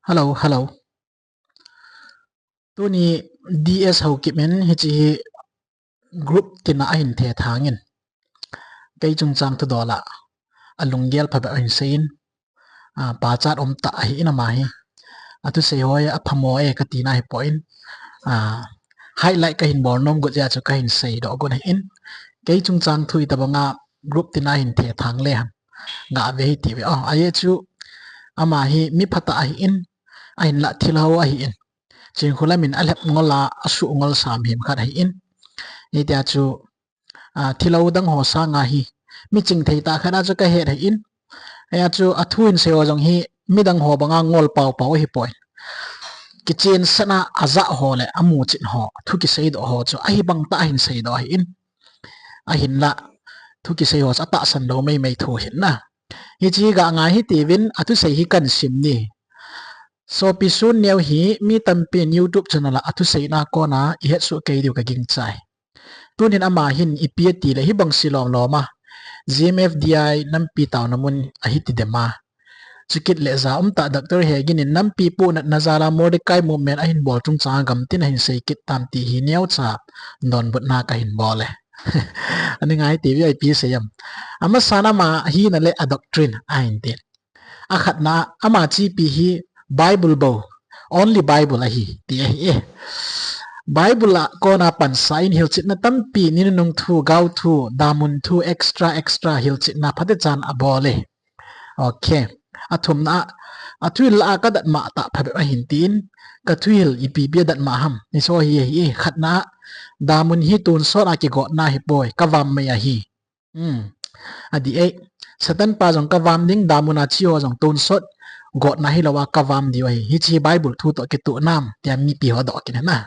Hello, hello. Tu ni DS Haokip men Hichi group tina ahin the thangin. Kay chung chang tu dola. Alunggel pa ba ahin sein. Pa chat ta ahi ina mahi. Atu say hoya apamo katina hi point. Highlight kahin bornom gut ya chu kahin say do gon in. Kay chung chang tu itabanga group tina ahin the thang le han. Nga ve hi ti ve. Aye chu amahi mi phata ahi in. Ahin la thilhaw ahi in. Chin khula min alhep ngola asu ngol sam him khat hi in ni tia chu thilau dang ho sa nga hi mi ching thei ta khana chu ka he hi in ya chu athuin se o jong hi mi dang ho banga ngol pau pau hi point ki chen sana aza ho le amu chin ho thu ki sei do ho chu ahi bang ta hin sei do hi in ahin la thu ki sei ho cha ta san do mai mai thu hin na hi chi ga nga hi tivin atu sei hi kan sim ni so pisun neu hi mi tampin YouTube channel atu sei na ko na I het su ke diu ka ging chai tunin ama hin ipiat ti le hi bang silom loma GMFDI nampi taw namun ahiti dema chikit le za ta doctor he gin nampi pu na nazara mordecai movement ahin bol chung cha gam tin hin sei kit tam ti hi neu cha non but na ka hin bole ani ngai ti vi ip seyam ama sana ma hi na le a doctrine ahin tin akhat na ama chi pi hi Bible bo only Bible ahi ti Bible la ko na pan sign hil chit na tampi ni nung thu gau thu damun thu extra hil chit na phate chan abole okay athum na athuil la ka dat ma ta phabe a hin tin ka thuil ipi bia dat ma ham ni so hi khat na damun hi tun so na ki go na hi boy ka wam me hi adi satan pa jong ka wam ding damuna chio jong tun sot got na hi lawa ka wam di hi chi Bible thu to ki tu nam tia mi pi ho do kin na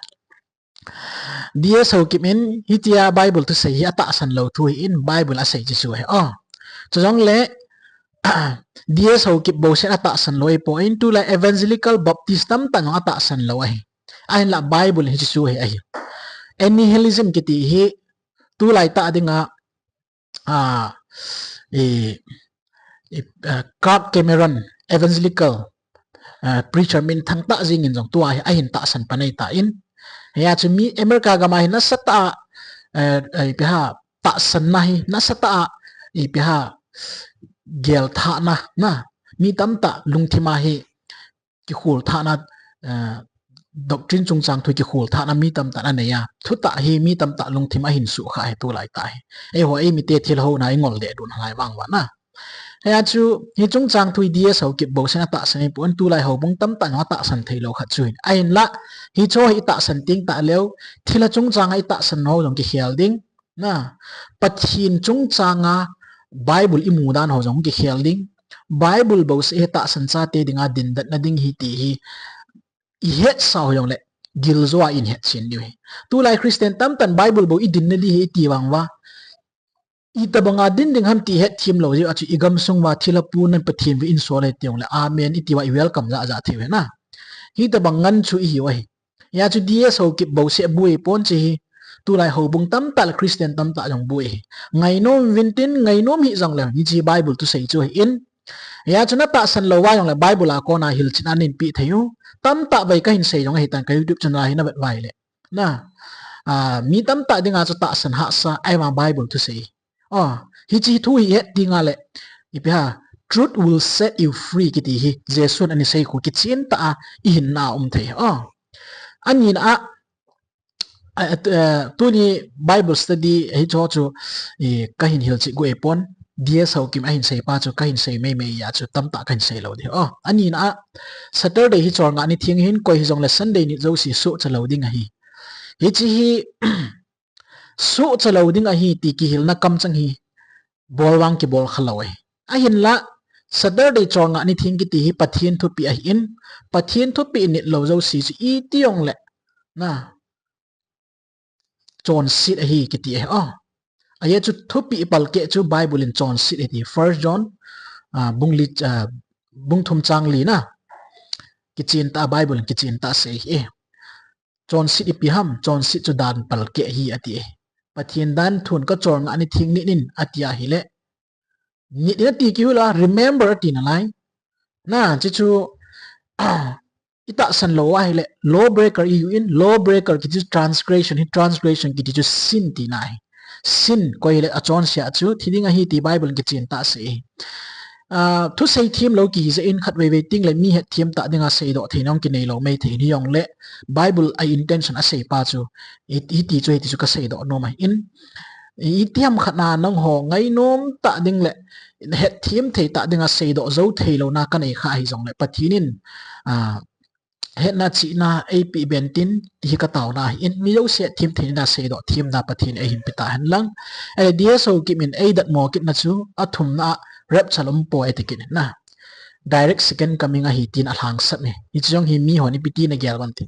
DS Haokip in hitia Bible tu sei ata san lo thu in Bible a sei chi su he cho jong le DS Haokip bo se ata san lo po in tu la evangelical baptism tan ata san lo ai ain la Bible hi chi su he ai nihilism ki ti hi tu lai ta dinga Clark Cameron evangelical preacher min thang ta jing in jong tua ai hin ta san panai ta in ya chumi America ga mai na sata pe ha ta san nahi na sata pe ha gel tha na mi tam ta lungthima hi ki khul tha na doctrine chung chang thui ki khul tha na mi tam ta na ya thu ta hi mi tam ta lungthima hin su kha he tu lai ta he ho mi te thil ho na ngol le dun hai wang wa na ya chu hi chung chang thui DS Haokip bo sena ta san pon tu lai ho bung tam ta na ta san thei lo khat chuin ain la hi cho hi ta san ting ta leo thila chung chang ai ta san no jong ki khial ding na pathin chung changa Bible i mudan ho jong ki khial ding Bible bo se ta san cha te dinga din dat na ding hi ti hi I het sao jong le gil zo in het chin ni tu lai Christian tam tan Bible bo I din na di hi ti wang wa ita banga din ding ham ti het thim lo ji achu igam sung wa thila pu nan pathin vi in so le tiong le amen iti wa welcome za thiwe na hi ta bangan chu hi wa ya chu DS Haokip bo se bui pon chi tu lai ho bung tam tal Christian tam ta jong bui ngai nom vintin ngai nom hi jong le ni chi Bible tu sei chu in ya chu na ta san lo wa jong le Bible la ko na hil chin anin pi thayu tam ta bai ka hin sei jong hi tan ka YouTube channel hi na bet vai le na mi tam ta dinga chu ta san ha sa ai ma Bible tu sei hichi thu hi het dinga le ipha truth will set you free kiti hi jesun ani sei khu ki chin ta in na the anin tu ni Bible study hi cho chu ka hin hil chi go epon DS Haokip ahin sei pa chu ka hin sei me ya chu tam ta kan sei lo de anin Saturday hi chor nga ni thing hin ko hi jong le Sunday ni zo si su chalo ding hi hichi hi su chalo ding hi ti ki hil na kam chang hi bol wang ki bol khalawai ahin la Saturday chor nga ni thing ki ti hi pathin thu pi in pathin thu pi ni lo zo si chi I tiong le na chon sit hi ki ti aya chu thu pi pal ke chu Bible in chon sit hi 1 John bung thum chang li na ki chin ta Bible ki chin ta sei chon sit pi ham chon sit chu dan pal ke hi ati pathin dan thun ka chor nga ni thing ni nin atia hi le ni ti ki la remember ti na lai na chi chu ita san lo wa hele law breaker i in law breaker ki transgression hi transgression ki ju sin ti nai sin ko hele achon sia chu thidinga hi ti bible ki chin ta se thu sei thim lo ki ze in khat we ting le mi het thim ta dinga sei do thinong ki nei lo mai the ni yong le bible ai intention a sei pa chu i ti chu ka sei do no mai in i tiam khana nang ho ngai nom ta ding le het thim thei ta dinga sei do zo thei lo na ka nei kha hi jong le pathinin het na chi na ap bentin ti ka taw na in mi lo se thim thei na sei do thim na pathin e hin pita han lang ds Haokip min e dat mo kit na chu athum na rep chalom po etikin na direct second coming a hitin alang sap me hi chong hi mi honi piti na gyal ban ti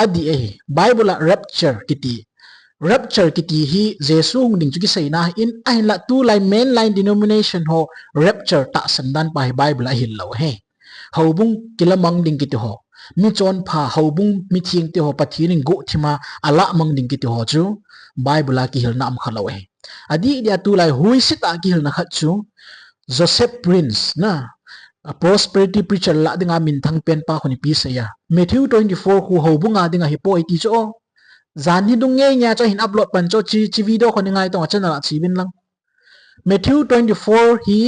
adi e bible a rapture kiti hi jesu hung ding chu ki sei na in ahin la tu lai mainline denomination ho rapture ta sandan pa hi bible a hil lo he hobung kilamang ding kiti ho mi chon pha hobung mi thing ti ho pathin go thima ala mang ding kiti ho chu bible a ki hil nam khalo he adi dia tu lai hui sita ki hil na khat chu Joseph Prince na a prosperity preacher la dinga min thang pen pa khoni pi se ya Matthew 24 khu hobunga dinga ahipoi ti cho zan hi dung nge nya cho hin upload pan cho chi video khoni ngai to channel chi bin lang Matthew 24 hi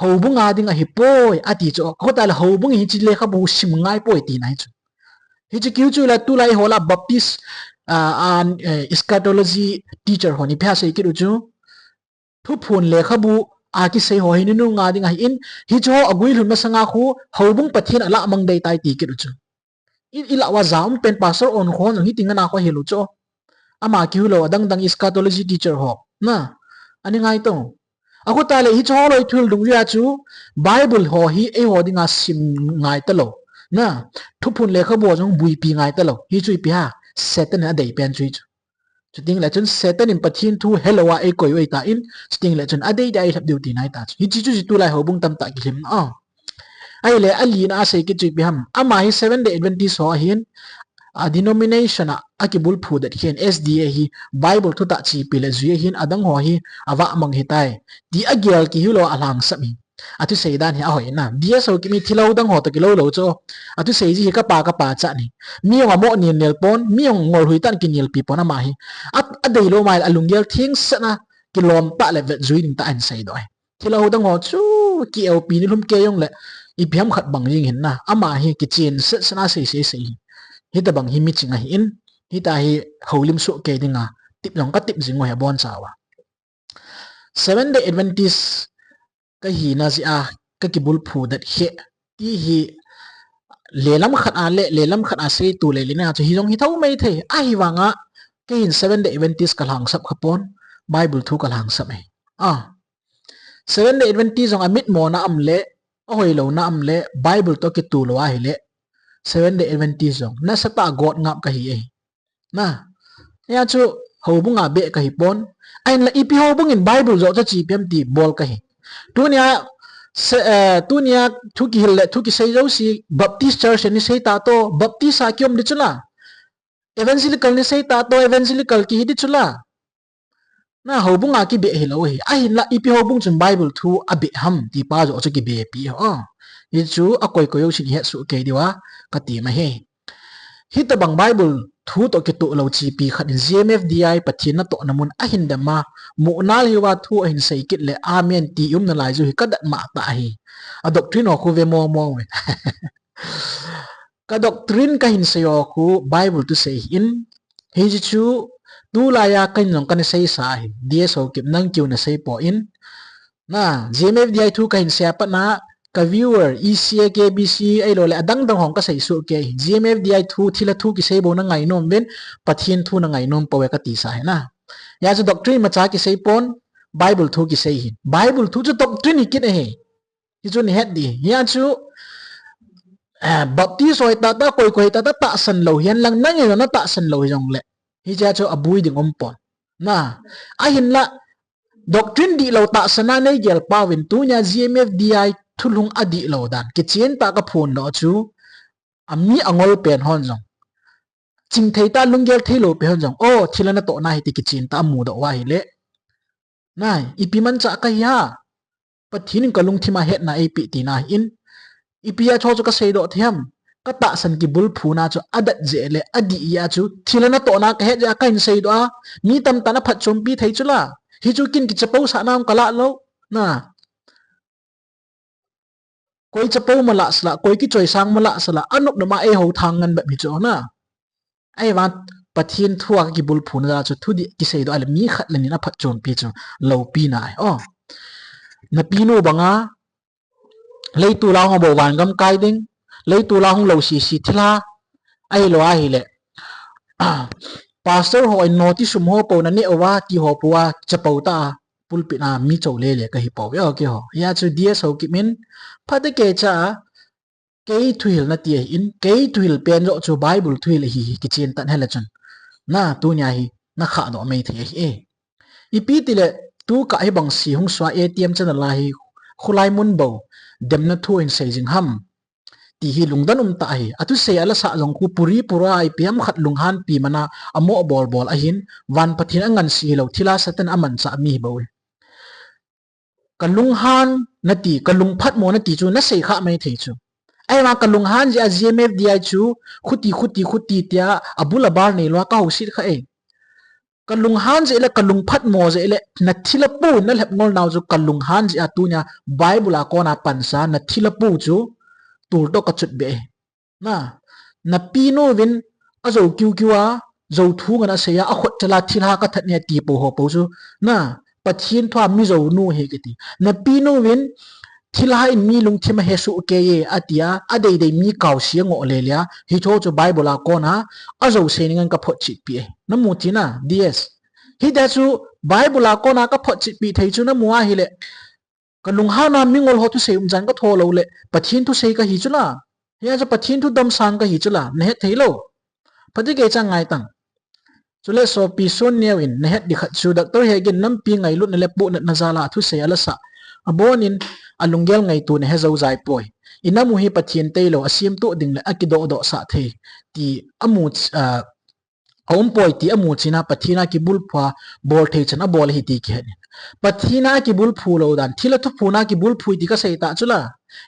hobunga dinga ahipoi ati cho ko ta la hobung hi chi le kha bu sim ngai poi ti nai chu hi chi kyu chu la tu lai hola baptist an eschatology teacher honi phya se ki ru chu thu phun le kha bu a ki sei ho hin nu nga ding in hi cho agui lun ma sanga khu hobung pathin ala mang dei tai ti ki ru chu ila wa zam pen pastor on khon hi tinga na ko helu cho ama ki lo dang eschatology teacher ho na ani ngai to aku ta le hi cho loi thul dung ya chu bible ho hi e ho dinga sim ngai ta lo na thu phun le kha bo jong bui pi ngai ta lo hi chui pi ha satan a dei pen chui chu ting la chun satan in pathin thu hello wa e koi oi ta in ting la chun a dei dai hab duty nai ta hi chi chu tu lai ho bung tam ta ki him ai le ali na se ki chui pi ham ama hi 7 day adventist ho hin a denomination a ki bul phu that hian sda hi bible thu ta chi pi le zui hin adang ho hi awa mang hi tai ti agyal ki hilo alang sami atu sei dan hi a hoi na ds Haokip mi thilo dang ho to ki lo cho atu sei ji ka pa cha ni mi wa mo ni nel pon mi ong ngor hui tan ki nil pi pon ma hi a dei lo mai alungyal thing sana ki lom ta le vet zui ning ta an sei doi thilo dang ho chu ki lp ni lum ke yong le i biam khat bang jing hin na ama hi ki chen sana sei hi ta bang hi mi chinga hi in hi ta hi holim su ke dinga tip long ka tip jing wa bon chawa 7 day adventist ka hi na ji a ka ki bul phu that he ti hi lelam khat a se tu le lina chu hi jong hi thau mai the a hi wanga ke in 7 day adventist ka lang sap khapon bible thu ka lang sap me 7 day adventist jong amit mo na am le a hoi lo na am le bible to ki tu lo a hi le 7 day adventist jong na sata god ngap ka hi na ya chu hobunga be ka hi pon ain la ipi hobung in bible zo cha chi pem ti bol ka hi tunia thu ki hil le thu ki sei zo si baptist church ni sei ta to baptist a kyom di chula evangelical ni sei ta to evangelical ki hi di chula na hobunga ki be hi lo hi ain la ipi hobung chun bible thu abe ham ti pa zo cha ki be pi ho hi chu akoi ko yo sin he su ke diwa ka ti ma he hi ta bang bible thu to ki tu lo chi pi khat gmfdi pathin na to namun a hin da ma mu nal hi wa thu hin sei kit le amen ti na lai zu hi ka dat ma ta hi a doctrine ho khu ve mo we ka doctrine ka hin sei khu bible tu sei in hi ji chu tu la ya kan long kan sei sa hi ds Haokip nang kyu na sei po in na gmfdi thu ka hin sia pa na ka viewer eca kbc ai lo le adang hong ka sei su ke gmfdi thu thila thu ki sei bo na ngai nom ben pathin thu na ngai nom pawe ka ti sa na ya chu doctrine ma cha ki sei pon bible thu ki sei hin bible thu chu doctrine ni kit he ki chu ni het di ya chu baptist hoi ta koi ta san lo hian lang nang e na ta san lo jong le hi cha chu abui ding pon na a hin la doctrine di lo ta sana nei gel pawin tu nya gmfdi thulung adi lo dan ki chen ta ka phone lo chu ami angol pen hon jong ching thei ta lunggel thei lo pe hon jong o thilana to na hi ti ki chen ta mu do wa hi le nai ipi man cha ka ya pathin ka lung thima het na ap ti na in ipi ya cho ka sei do thiam ka ta san ki bul phu na chu adat je le adi ya chu thilana to na ka he ja kain sei do a mi tam ta na phat chom pi thei chu la hi chu kin ki chapau sa nam kala lo na koi chapau mala sla koi ki choi sang mala sla anok na ma e ho thang ngan ba mi chu na ai wa pathin thua ki bul phu na chu thu di ki sei do ale mi khat le ni na phat chom pi chu lo pi na ai o na pi no banga lei tu la ho bo wan gam kai ding lei tu la hong lo si si thila ai lo a hi le pastor ho ai noti sum ho po na ne owa ti ho puwa chapau ta pulpit na mi chau le le ka hi po ya ke ho ya chu DS Haokip min phate ke cha ke thuil na ti in ke thuil pen ro chu bible thuil hi ki chen tan hela chun na tu nya hi na kha do mai the e ipi ti le tu ka hi bang si hong swa ATM chan la hi khulai mun bo dem na thu in sei jing ham ti hi lungdan ta hi atu se ala sa jong ku puri pura ai piam khat lunghan pi mana amo bol bol ahin wan pathin angan si lo thila satan aman cha mi bo kalunghan nati kalung phat mo nati chu na sei kha mai thei chu ai ma kalunghan ji a GMF di chu khuti tia abula bar nei lo ka ho sit kha e kalunghan ji le kalung phat mo je le na thila pu na lep ngol naw chu kalunghan ji atunya bible a ko na pansa na thila pu chu tur to ka chut be na pino win a zo kiu a zo thu ngana se ya a khot chala thila ka that ne ti po ho po chu na pathin thwa mi zo nu he ke ti na pino win thila in mi lung thima he su ke ye atia a dei mi kaw sia ngo le lia hi tho chu bible a ko na a zo se ngan ka phot chi pi na mu ti na DS hi da chu bible a ko na ka phot chi pi thei chu na muwa hi le kalung ha na mingol ho tu se jan ka tho lo le pathin tu se ka hi chu la ya cha pathin tu dam sang ka hi chu la ne thei lo phati ke cha ngai tang chule so pi Sonneo in ne het di khat chu doctor he gen nam pi ngai lut ne le pu na zala thu se ala sa abonin alunggel ngai tu ne he zo zai poi inamu hi pathin te lo asim tu ding le akido do sa the ti amu om poi ti amu china pathina ki bul phwa bol the chana bol hi ti ki pathina ki bul phu lo dan thila tu phuna ki bul phui ti ka sei ta chula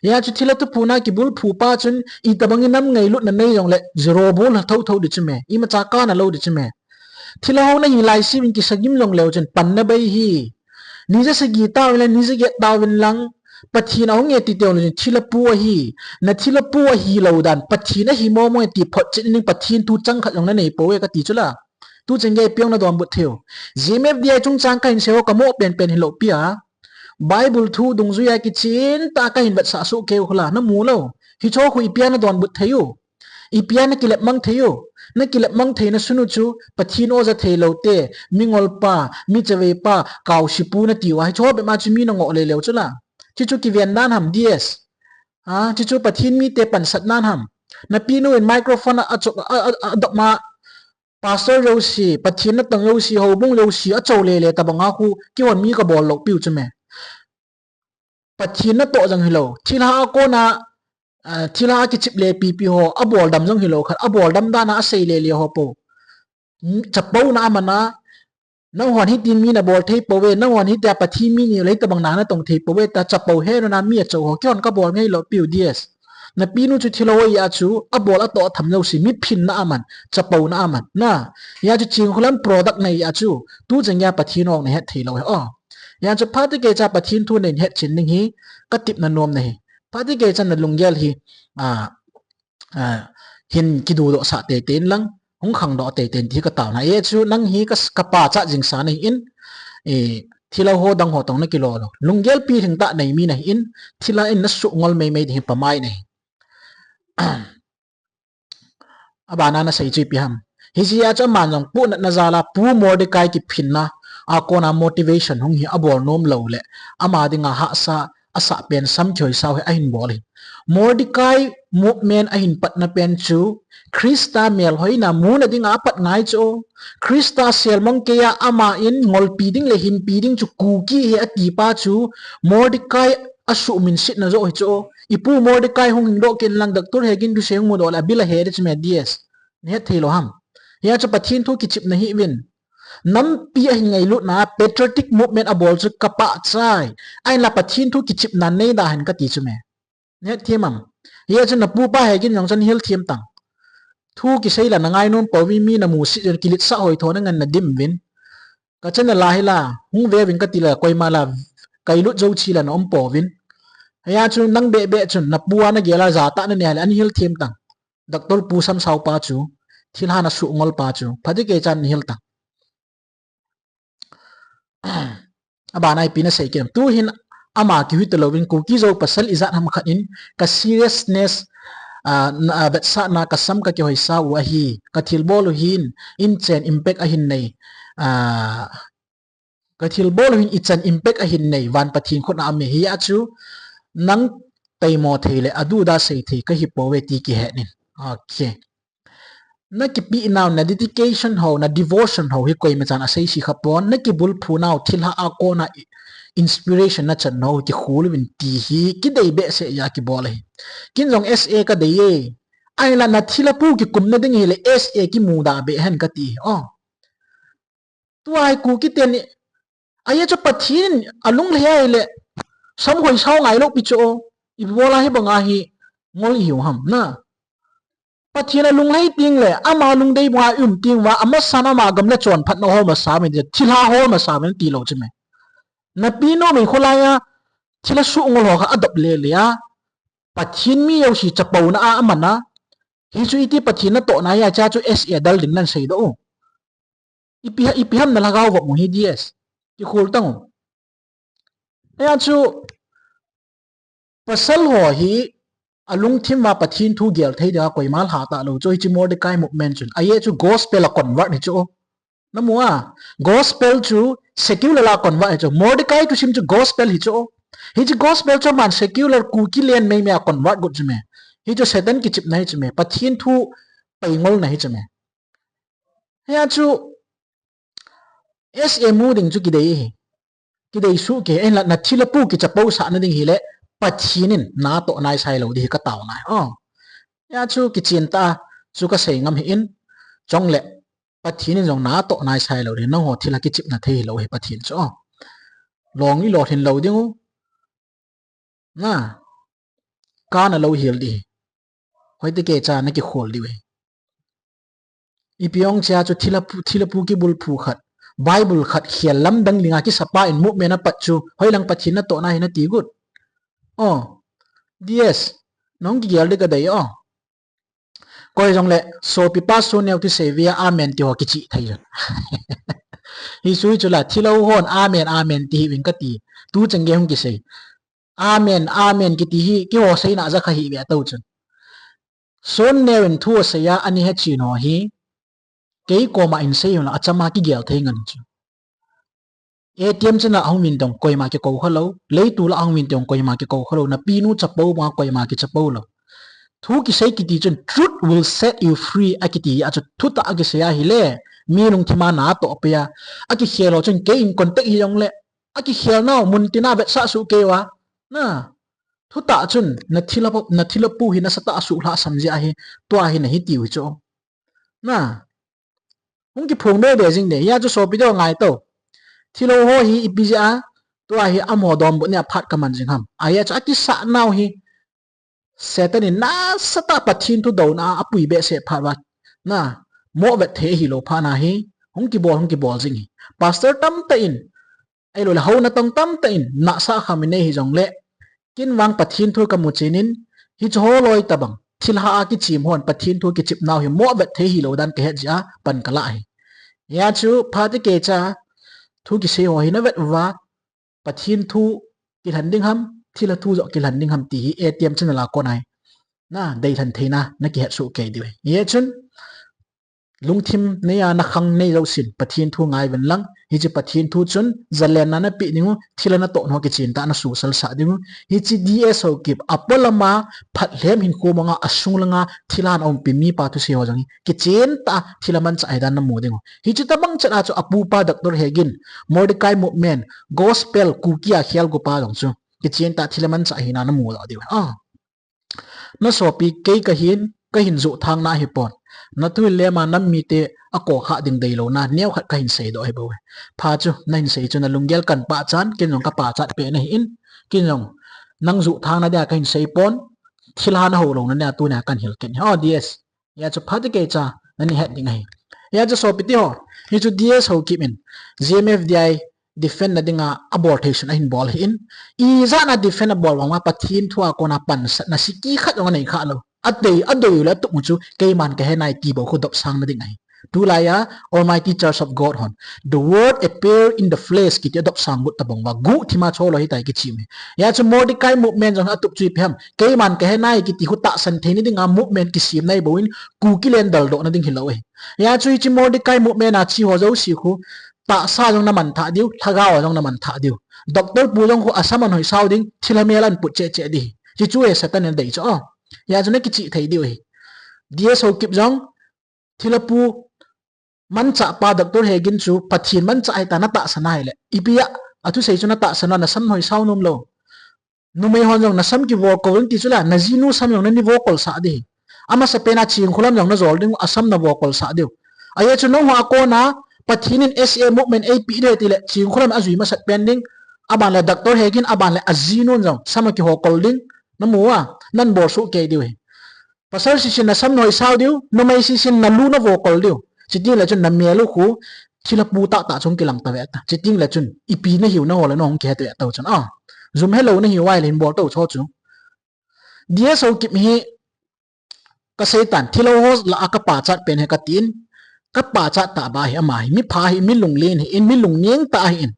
ya chu thila tu phuna ki bul phu pa chun i tabangi nam ngai lut na nei jong le zero bol thau thau di chme i ma cha ka na lo di chme thila ho na hi lai si min ki sagim long leo chen pan na bai hi ni ja se gi ta le ni ja ge ta win lang pathina ho nge ti te lo thila pu hi na thila pu hi lo dan pathina hi mo mo ti phot chin ni pathin tu chang khat long na nei po we ka ti chula tu chenge piong na dom but theo GMF dia chung chang kain se ho kamo pen hi lo pia bible thu dung zu ya ki chin ta ka hin bat sa su ke khula na mu lo hi cho khu ipia na don but theo ipia na kilep mang theo na kilep mang the na sunu chu pathin o za the lo te mingol pa mi chewe pa kaw sipu na ti wa cho be ma chu mi na ngo le leo chula chi chu ki vian nan ham DS chi chu pathin mi te pan sat nan ham na pinu in microphone a chok dok ma pastor ro si pathin na tang ro si ho bung ro si a chaw le le ta banga khu ki won mi ka bol lo piu chme pathin na to jang hilo thila ko na thila ki chip le pi pi ho a bol dam jang hilo khat a bol dam da na a sei le le ho po chapau na mana na hon hi tin mi na bol thei po we na hon hi ta pathi mi ni le ta bang na na tong thei po we ta chapau he no na mi a chaw ho kyon ka bol ngai lo piu DS na pinu chu thilo ya chu a bol a to tham lo si mi phin na aman chapau na aman na ya chu ching khulam product nei ya chu tu jeng ya pathin ong ne het thilo he ya chu phati ke cha pathin thu nei het chin ning hi ka tip na nom nei phati ke cha na lunggel hi hin ki du do sa te ten lang hong khang do te ten thi ka taw na ye chu nang hi ka pa cha jing sa nei in thila ho dang ho tong na kilo lo lunggel pi thing ta nei mi nei in thila in na su ngol mei mei hi pamai nei abana na sai chui pi ham hiji a cha man jong pu na zala pu Mordecai ki phinna a kona motivation hong hi abol nom lo le ama dinga ha sa asa pen sam choi saw he ahin bol hi Mordecai movement ahin pat na pen chu Krista mel hoina mu na dinga pat ngai chu Krista sel mong ke ya ama in ngol pi ding le hin pi ding chu ku ki he ati pa chu Mordecai asu min sit na zo hi chu ipu Mordecai hong do ken lang doctor hegin du seng mo do la bila he de me DS ne thelo ham ya cha pathin thu ki chip na hi win nam pi a ngai lu na patriotic movement a bol chu kapa chai ai la pathin thu ki chip na nei da han ka ti chu me ne themam ye chen na pu pa he kin jong chen hil thiam tang thu ki sei la na ngai non po wi mi na mu si kilit sa hoi thona ngan na dim win ka chen na la hi la hung ve win ka ti la koima la kai lu zo chi la na om po win ya chu nang be chun na puwa na gela za ta na ne an hil thiam tang doctor pu sam sau pa chu thil ha na su ngol pa chu phadi ke chan hil tang aba nai pina sei kem tu hin ama ki hu telowin ku ki zo pasal izat ham khat in ka seriousness bet sa na ka sam ka ki hoi sa wa hi ka thil bol hin in chen impact a hin nei ka thil bol hin i chen impact a hin nei van pathin khot na ame hi a chu nang taimo theile adu da sei the ka hi powe ti ki he nin okay na ki pi now na dedication ho na devotion ho hi koi ma chan asei si khapon na ki bul phu now thil ha a ko na inspiration na chan no ki khul win ti hi ki dei be se ya ki bol hi kin jong sa ka dei ye ai la na thila pu ki kum na ding hi le sa ki muda be han ka ti tu ai ku ki ten ai cho pathin alung le ai le sam hoi sau ngai lo pi cho I bola hi banga hi ngol hiu ham na pathina lung lai ting le ama lung dei wa ting wa ama sana ma gam le chon phat no ho ma sa me de thila ho ma sa me ti lo chme na pi no me khola ya thila su ngol ho kha adop le le ya pathin mi yo si chapau na a amana hi chu iti pathina to na ya cha chu sa dal din nan sei do ipi ham na lagaw wa mo hi ds ki khul tang ya chu pasal ho hi alung thim ma pathin thu gel thei da koi mal ha ta lo choi chi mordecai movement chun aye chu gospel a convert ni chu namua gospel chu secular la convert chu mordecai chu sim chu gospel hi chu hi chu gospel chu man secular ku ki len me me convert gut chu me hi chu satan ki chip nai chu me pathin thu pai ngol nai chu me ya chu SMU ding chu ki dei su ke en la na thila pu ki chapau sa na ding hi le pathinin na to nai sai lo di ka taw nai ya chu ki chin ta chu ka sei ngam hi in chong le pathinin jong na to nai sai lo ri no ho thila ki chip na thei lo he pathin chu long ni lo hin lo ding na ka na lo hil di hoi te ke cha na ki khol di we ipiong cha chu thila pu ki bul phu khat bible khat khial lam dang linga ki sapa in mu me na pat chu hoi lang pathin na to na hi na ti gut DS nong ki gel de ka dai koi jong le so pi pa Sonneo ti sevia amen ti ho ki chi thai jan hi sui chu la thilo hon amen ti win ka ti tu chang ge hong ki sei amen ki ti hi ki ho sei na za kha hi ve to chun Sonneo in thu se ya ani he chi no hi ke ko ma in sei la achama ki gel thai ngan chu ATM chana ahmin dong koi ma ki ko khalo lei tu la ahmin dong koi ma ki ko khalo na pi nu chapo ma koi ma ki chapo lo thu ki sei ki ti chun truth will set you free akiti achu thu ta agi se ya hi le mi nung thima na to pe ya aki khelo chun ke in contact hi yong le aki khel na mun tina bet sa su ke wa na thu ta chun na thila pu hi na sata su la samji a hi to a hi na hi ti wi cho na hung ki phong de jing de ya chu so pi do ngai to thilo ho hi ipija to hi amo dom bu ne phat ka man jing ham aya cha ki sa naw hi setani na sata pathin tu do na apui be se phat wa na mo ve the hi lo pha na hi hong ki bol jing hi pastor tam ta in ai lo la ho na tong tam ta in na sa khamine hi jong le kin wang pathin thu ka mu chinin hi cho loi tabang thil ha ki chim hon pathin thu ki chip naw hi mo ve the hi lo dan ke he ja pan kala hi ya chu pha te ke cha thu ki se ho hi na vet wa pathin thu ki han ding ham thila thu zo ki han ding ham ti hi ATM chen la ko nai na dei than theina na ki het su ke di we ye chun lungthim ne ya na khang nei lo sin pathin thu ngai wen lang hi chi pathin thu chun zalen na na pi ningu thila na to no ki chin ta na su sal sa dingu hi chi DS Haokip apolama phat hlem hin ko manga asung langa thilan om pi mi pa thu se ho jang ki chen ta thilaman cha aidan na mu dingu hi chi tabang chana chu apu pa doctor hegin mordecai movement gospel kukia khial go pa jong chu ki chen ta thilaman cha hina na mu da di na so pi ke ka hin zu thang na hi pon na tu le ma nam mi te a ko kha ding dei lo na neu khat ka hin sei do ai bo pha chu na hin sei chu na lunggel kan pa chan kin jong ka pa chat pe na in kin jong nang zu thang na da ka hin sei pon thilan ho lo na tu na kan hil ken ho DS ya chu phati ke cha nani het ding ai ya chu so piti ho hi chu DS Haokip in GMFDI defend na dinga abortion a hin bol hin i za na defend a bol wa pathin thua ko na pan na siki khat wa nei kha lo adei la tu chu ke man ke he nai ti bo khu dop sang na ding ai tu la ya Almighty Church of God hon the word appear in the flesh ki dop sang but tabong wa gu thima cholo hi tai ki chi me ya chu Mordecai movement jong atup chui phem ke man ke he nai ki ti hu ta san the ni dinga movement ki sim nai boin ku ki len dal do na ding hilowe ya chu chi Mordecai movement a chi ho zo si khu ta sa jong na man tha diu thaga wa jong na man tha diu doctor pu jong khu asaman hoi sau ding thilamelan pu che di chi chu e satan en dei cho ya chu ne ki chi thei diu hi DS Haokip jong thilapu man cha pa doctor hegin chu pathin man cha ai ta na ta sanai le ipia athu sei chu na ta sana na sam hoi sau num lo numei hon jong na sam ki vocal ti chu la na jinu sam jong na ni vocal sa di ama sa pena ching khulam jong na zol ding asam na vocal sa diu aya chu no ha ko na pathinin SA movement AP de ti le ching khulam azui ma sat pending aban la doctor hegin aban la azinon jong sama ki vocal ding na muwa nan bo su ke diu pasal si sin na sam noi sau diu numei si sin na lu na vocal diu chiting la chun na melu khu thila pu ta ta chung kilang ta ve ta chiting la chun ipi na hiu na hola nong ke te ta chun zoom hello na hi wai len bo to cho chu DS Haokip hi ka satan thilo hos la aka pa chat pen he ka tin ka pa chat ta ba hi ama hi mi pha hi mi lung len hi in mi lung nieng ta hi in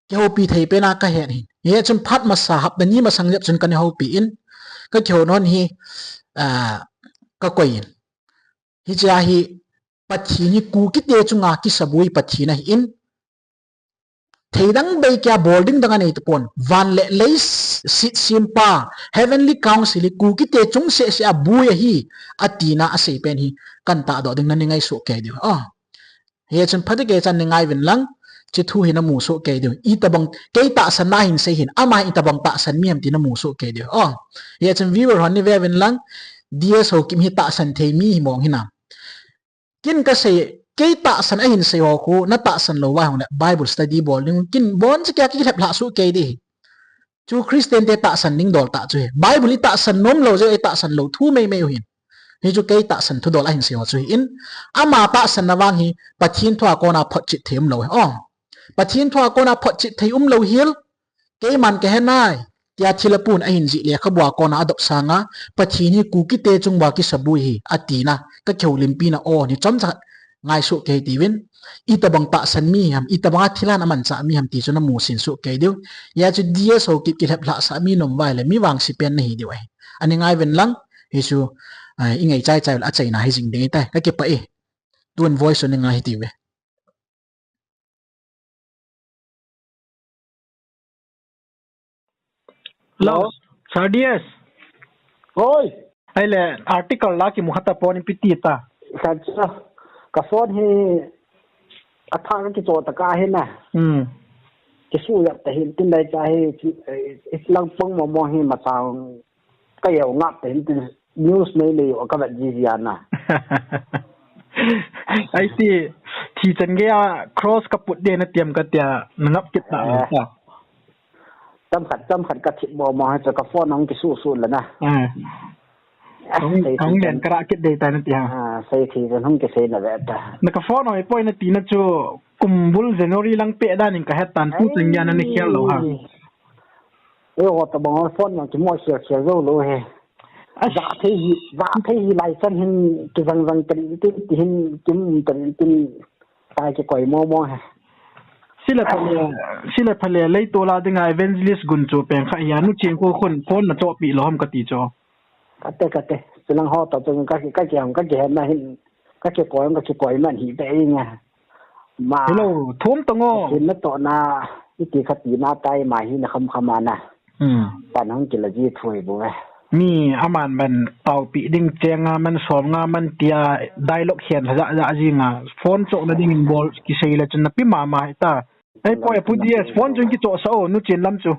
ke ho pi thei pe na ka he hi he chun phat ma sa hap na ni ma sang jep chun kan ho pi in ka khyo non hi ka koin hi cha hi pathi ni ku ki te chunga ki sabui pathi na hi in theidang bei kya boarding danga nei to pon van le sit simpa heavenly council ku ki te chung se abu ya hi atina ase pen hi kan ta do ding na ningai so ke dio he chen phade ke chan ningai win lang chi thu hi na mu so ke dio I tabang ke ta san na hin se hin ama I tabang ta san mi am ti na mu so ke dio he chen viewer hon ni ve win lang DS Haokip hi ta san thei mi hi mong hina kin ka se ke ta san a hin se ho khu na ta san lo wa hong Bible study bol ning kin bon chi kya ki lep la su ke di chu Christian te ta san ning dol ta chu Bible ta san nom lo je ta san lo thu mei mei hin hi chu ke ta san thu dol a hin se ho chu in ama ta san na wang hi pathin thwa ko na phot chi them lo pathin thwa ko na phot chi thei lo hil ke man ke henai tia thilapun a hin ji le khabwa ko na adop sanga pathin hi ku ki te chung wa ki sabui hi atina ka kheulim pi na ni chom cha ngai su ke tiwin itabang ta san mi ham itabang thilan aman cha mi ham ti chuna mu sin su ke diu ya chu DS Haokip ki lep la sa mi nom wai le mi wang si pen nei diu ai ani ngai ven lang hi chu ingai chai chai a chai na hi jing ding tai ka ke pa tun voice ni ngai ti we Hello, DS. Oi, Ai le article la ki muhata pon piti ta. sa ka phone hi athang ki to ta ka he na ki su ya ta hin tin dai cha hi islang pong mo hi ma tang ka yo ngap ta hin tin news nei le o ka ba ji ya na ai ti chen ge cross ka put de na tiam ka tia ngap kit ta ta tam khat ka thi mo ha cha ka phone nong ki su la na ang len kara kit de ta na tia sai thi ran hong ke sai na ve ta na ka phone oi poi na ti na chu kumbul january lang pe da ning ka het tan pu chen ya na ni khel lo ha o ta bang phone nong ki mo sia zo lo he za the hi lai san hin ki zang ti hin tin sai ki koi mo ha sila phale lei to la dinga evangelist gun chu pen kha ya nu chen ko khon phone na cho pi lo ham ka ti cho kate silang ho ta chung ka na hin ka ke koi man hi be nga ma hello thum tongo hin na to na ti khati na tai ma hi na khama na pan hong ki la ji thui bo mi aman man tau pi ding chenga man som nga man tia dialogue hian za ji nga phone cho na ding bol ki sei la chun na pi ma ta ai po pu DS phone chung ki cho sa o nu chen lam chu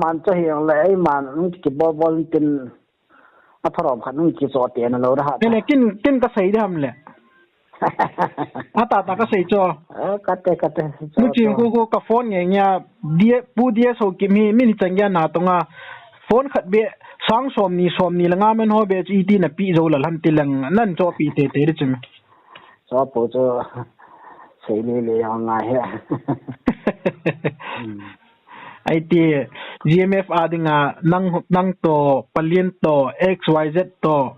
man cha hi le ai man nu ki bol tin a thorom khan nu ki cho te na lo ra ha ne kin ka sei dam le ata ta ka sei cho kate nu chen ko ka phone nge nya pu DS Haokip mi ni changya na to nga phone sáng xóm ni là ngã men ho bé chỉ tin là bị rồi là làm tiền là nên cho bị tệ đấy chứ cho bố cho xây lệ hàng ngày ha ai tiề GMF adinga nang to palien to XYZ to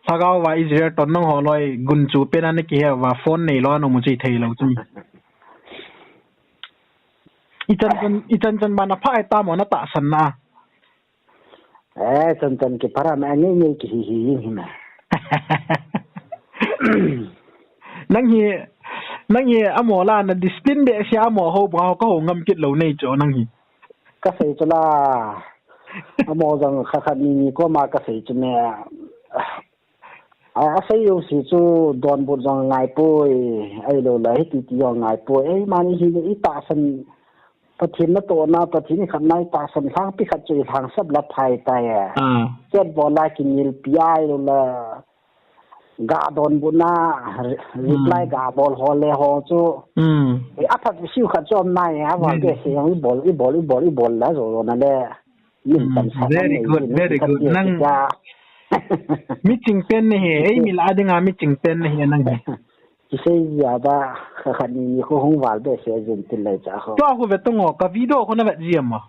sagao wa Israel to nang holoi gunchu pena ne ki wa phone nei lo no mu chi thei lo chu itan bana phai ta mo na ta san na chân cái para mà nghe cái hi mà nang hi amo la na distin be sia amo ho ba ko ngam kit lo nei cho nang hi cái gì cho là amo rằng khát ni có mà cái gì cho mẹ xây yêu sĩ cho donbut rằng ngày bôi ai đồ lấy thì giờ ngày bôi ấy mà ni hi ít ta sanประเทศนั้นตัวน่ะประเทศนี้ขันในตาสันทางพิขัดจุยทางสับลับไทยแต่เจ็ดบอลลายกินยิลปีไอโลละกาดอนบุน่ารีพลายกาบอลฮอลเลฮอจูอัฐวิชิวขัดจอมนายฮะว่าเกษียงอีบอลแล้วโซนั่นแหละยิ่งตันสัน very good นั่งมิจิงเป็นนี่เฮ้ยมีลาดิงามิจิงเป็นนี่นั่งที่เสียบ้าขันนี้เขาคงวาลเบสเซนติเลยจ้าเขาตัวเขาเวทงอกับวิดีโอคนนั้นแบบเยี่ยมอ่ะ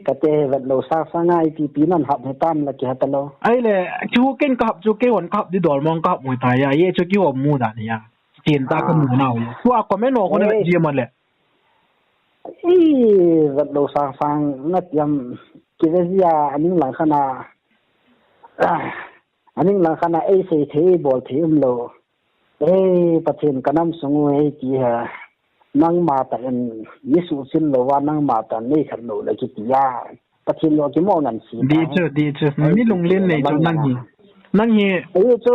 ก็เตะเวทเราสร้างไอพีนั่นหับให้ตามละกี่ฮัตโลไอ้เลยจูเก่งกับจูเก่งวันกับดิดอลมองกับมวยไทยอ่ะเย่จูกี่วันมูดานี่อ่ะเจียนตาก็มูน่าอยู่ตัวก็ไม่หนอคนนั้นแบบเยี่ยมมันเลยเวทเราสร้างนัดยำกิเลสยาอันนี้หลังขนาเอเซทีบอลทีมโลประเทศกันน้ำสงวนที่ฮะนั่งมาแต่ยิสุสินโลว่านั่งมาแต่นี่ขันโลเลยกิติยาประเทศโลกิมองนันสีดีจ้ะมีลงเล่นในจุดนั่งฮีไอ้โ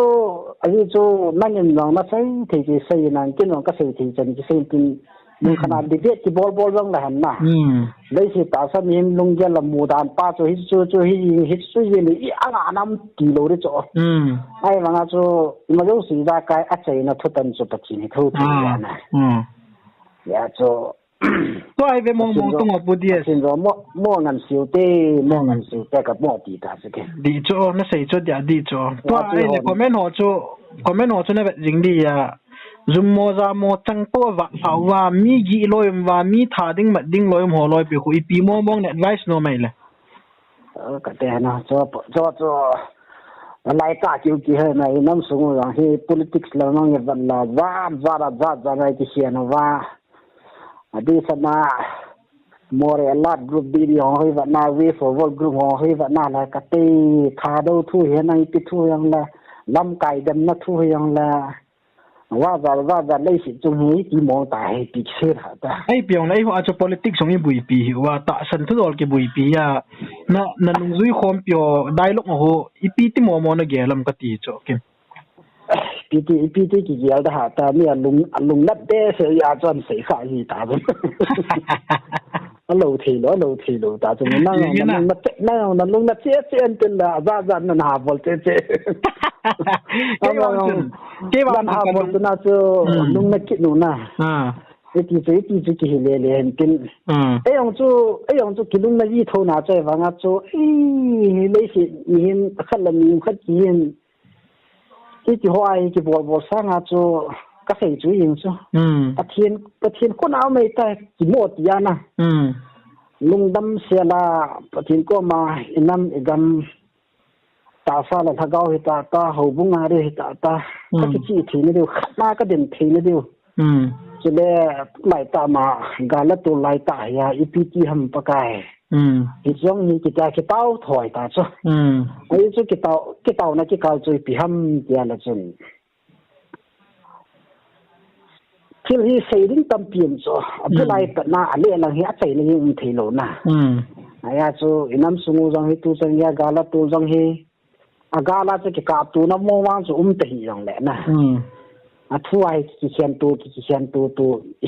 จนั่งยังลองมาใช้ที่ใช้นั่งกินลองก็ใช้ที่จะใช้กินมึงขนาดดีเด็ดที่บอลบ้างเลยนะเลยสิตาสมีลงเยลมูดานป้าโจฮิโจฮิช่วยนี่อีอ่างน้ำกิโลได้จ่อไอ้บางโจมันก็สีได้กายอาศัยนะทุตันจุปัจจินี่ทุตันนะอย่าโจตัวไอ้เวมองตรงอบุดีสินโจมองงันสิวเต้กับมอดีตาสิเกดีโจนั่นใส่โจเดียดีโจตัวไอ้เนี่ยคอมเมนต์หัวโจเนี่ยแบบจริงดีอ่ะZummoza mo tangpo wa awa mi gi loim wa mi thading mading loim holoi pe khu ipi mo mong advice no mai le ka te na cho lai ka ki ki he na nam sungu yang he politics la nang ye van la wa na ki hian wa adi sama more a lot group video he va na we for world group ho he va na la ka te tha do thu he na pi thu yang la lam kai dam na thu yang laว่าจะเล่สิจงนี้ที่มองตาให้ปีเสียหาตาไอ้เปียงไอ้หัวอาจจะ politics ของอีบุยปีว่าตาสันทุดอลกี่บุยปีอ่ะนั่นลุงซุยคอมเปียวได้ลูกโอ้โหอีปีที่มองนะเกลำกติโจกิมปีที่กี่เกลได้หาตาเนี่ยลุงนัดเด้เสียจนเสียขาอีตาจนเราทีโลตาจนนั่งลุงนัดเจ๊จนละว่านั่นหาบอลเจ๊เกี่ยวกับหาบอลน่าจะลุงนัดคิดหนูน่ะไอ้ที่กี่เล่เห็นกินไอ้ยองจูกินลุงนัดยี่เท่าน่าจะว่างั้นจูเลยสิมีเห็นขัดละมีขัดกินที่หัวไอ้ที่บอลสร้างจูก็ใส่จุยยิงจูประเทศคนเอาไม่ได้กี่หมดยานะลุงดำเสียละประเทศก็มาอินน้ำอีกตาซาละทักเอาหิตาหูบุ้งอะไรหิตาก็จะจีทีนี่เดียวขัดมาก็เด่นทีนี่เดียวจะได้ไล่ตามากาลตัวไล่ตายาอีพีจีทำปากายอีจ้องนี่กิจกิเต้าถอยตาจ้ะไอ้จ้กิเต้านะกิการจุยปีทำเดียละจุนที่ที่ใส่ดิ้งตำเปลี่ยนจ้ะที่ไล่ตัดหน้าอันนี้เราเหี้ยใส่ในยิ่งทีโลน่ะไอ้จ้ะอิน้ำสมุจังให้ตัวจังยากาลตัวจังให้อากาลจะกิกาตัวน้ำมองว่างจะตีอย่างแหละนะทั่วกิเขียนตัว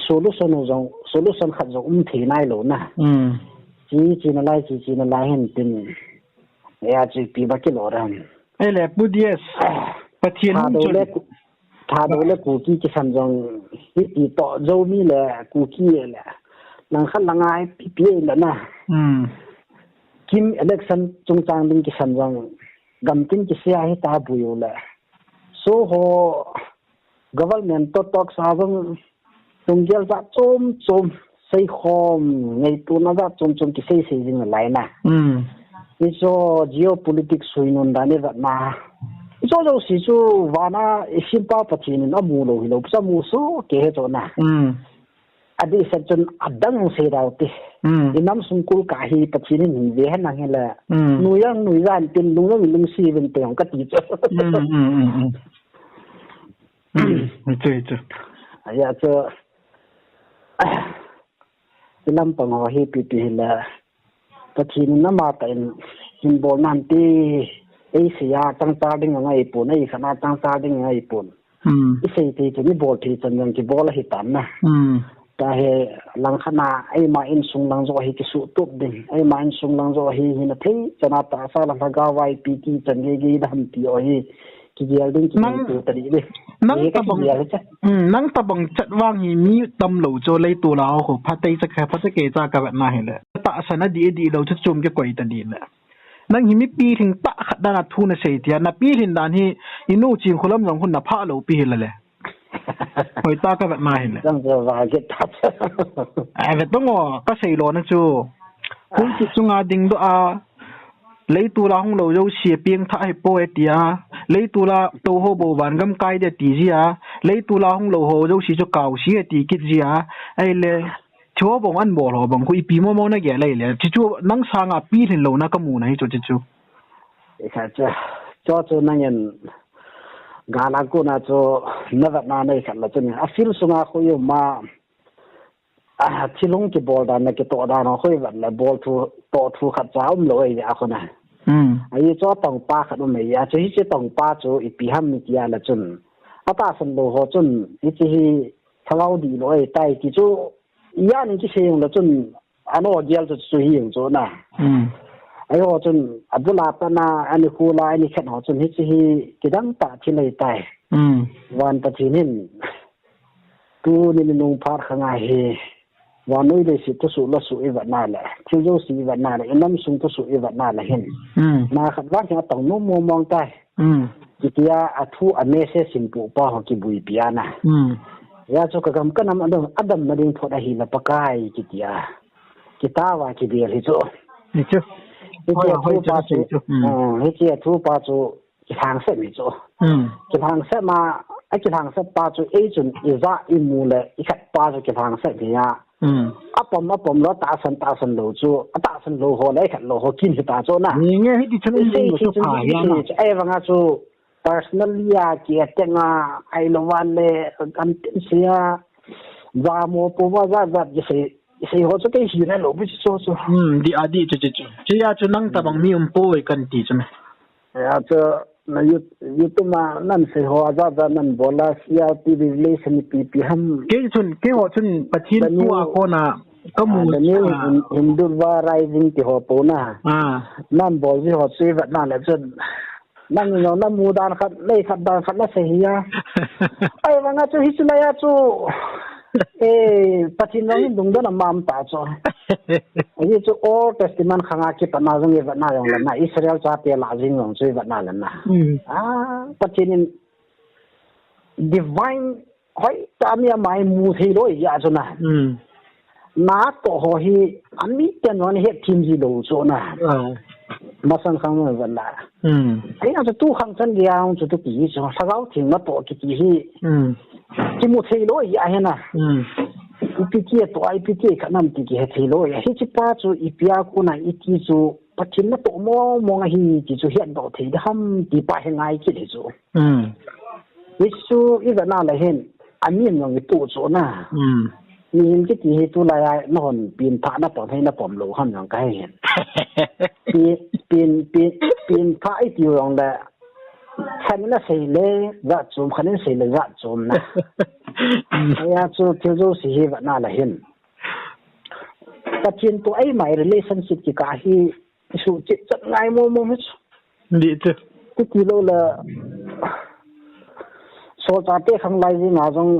โซลูชันขัดจะตีนายโลน่ะจีนอะไรเห็นเป็นไอ้จีปีบักกิโลรันไอ้เล็บบูดีเอสประเทศนู้นถ้าดูแลกูกี้จะทำจังที่ต่อโจมีแหละกูกี้แหละหลังขั้นหลังไงพี่แล้วนะกิ kim election chung chang ding ki san jang gam tin ki sia hi ta buyu la so ho government to talk sa jang tung gel za chom sei khom ngai tu na za chom ki sei jing lai na ni so geopolitics suinun da ne na so jo si chu wana simpa pathin na mu lo hi lo sa mu so ke to na adi sachun adang se rauti inam sungkul ka hi pathin ni ve han nang la nuyang nuyan tin lung lung si ben teng ka ti cho aya cho lam pang ho hi pi la pathin na ma ta in bol nan ti Asia tang ta ding ngai pun ai khana tang ta ding ngai pun isei ti ni bol thi chan yang ki bol hi tan na ta he lang khana ai ma in sung lang zo hi ki su tup ding ai ma in sung lang zo hi na thei chana ta sa lang ga wai pi ti chan ge dam ti o hi ki gel ding ki tu ta di nang ta bang chat wang hi mi tam lo cho lei tu la ho phatai cha kha phata ke cha ka na he le ta sana di lo cha chum ke koi ta di le nang hi mi pi thing ta khat da na thu na sei tia na pi hin dan hi inu chin khulam rong hun na pha lo pi hi le hoi ta ka na hi le jang zo wa ge ta ai ve tong ka sei lo na chu kun chi chunga ding do a lei tu la hong lo yo sie pieng tha ai po e tia lei tu la to ho bo wan gam kai de ti ji a lei tu la hong lo ho yo si chu kaw si e ti kit ji a ai le cho bong an bo lo bong ku ipi mo na ge le le chi chu nang sa nga pi thin lo na ka mu na hi chu chi chu e kha cho na yen ga na ku na cho na va na nei khat la chen a fil sunga khu yo ma a chilung ki bol da na ki to da no khoi va la bol thu khat cha lo ai a khu na ai cho tong pa khat me ya chi chi tong pa chu ipi ham mi ya la chun ata san lo ho chun i chi thalau di lo ai tai ki chu ya ni ki seyong la chun ano gel chu hi yong chu na ai ho chun abula ta na ani khula ani khat ho chun hi chi ki dang ta chi nei tai wan ta chi nin tu ni nung phar khanga he wan noi le si to su la su e va na la chi jo si va na la enam sung to su e va na la hin na khat wa cha tong no mo mong tai ki tia athu ane se simpu pa ho ki bui piana ya cho ka gam kanam adam na ding thoda hi la pakai ki tia kita wa ki bi ri cho ni chu hi chi thu pa chu ki hang se mi cho ki hang se ma a ki hang se pa chu e chun iza imu le I khat pa chu ki hang se bi ya apom lo ta san lo chu ta san lo ho le khat lo ho kin ta cho na ni nge hi ti chen ni lo chu pa ya na ai wa nga chu personally ya ki atenga ai lo wan le kan sia wa mo po wa za ji se ho chu ke hi na lo bi chu di adi chu ya chu nang ta bang mi po e kan ti chu me ya chu na yu ma nan se ho za nan bola sia ti relation pi ham ke ho chun pachin tu a ko na ka mu ni hindu wa rising ti ho po na nan bol ji ho se va na le chun nang no na muda khat nei khat da khat la se hiya ai wa nga chu hi chu la ya chu pachin nang dung da na mam ta cho ai chu old testament khanga ki ta na jong e va na yong la na Israel cha te la jing yong chu va na la na pachin divine hoi ta mi mai mu thi lo ya chu na na to ho hi ami te no ni he tim ji lo chu na masan khang ma va la ai na tu khang chan liang chu tu ki chu sa gao thing na to ki hi ki mu thi lo ya he na IPK to IPK kanam ti ki he thi lo ya hi chi pa chu ipia ku na iki chu pachin na to mo nga hi ki chu hian do thi ham ti pa he ngai ki chu isu I ga na la hen ami ngong tu chu na ni ki ti he tu la ya non pin pha na to he na pom lo ham ngong kai hen pin pha I ti yong la khan na sei le za chum khan sei le za chum na ya chu ti zo si he va na la hen pachin to ai mai relationship ki ka hi su chi chat ngai mo mi di chu ti lo la so ta te khang lai ji na jong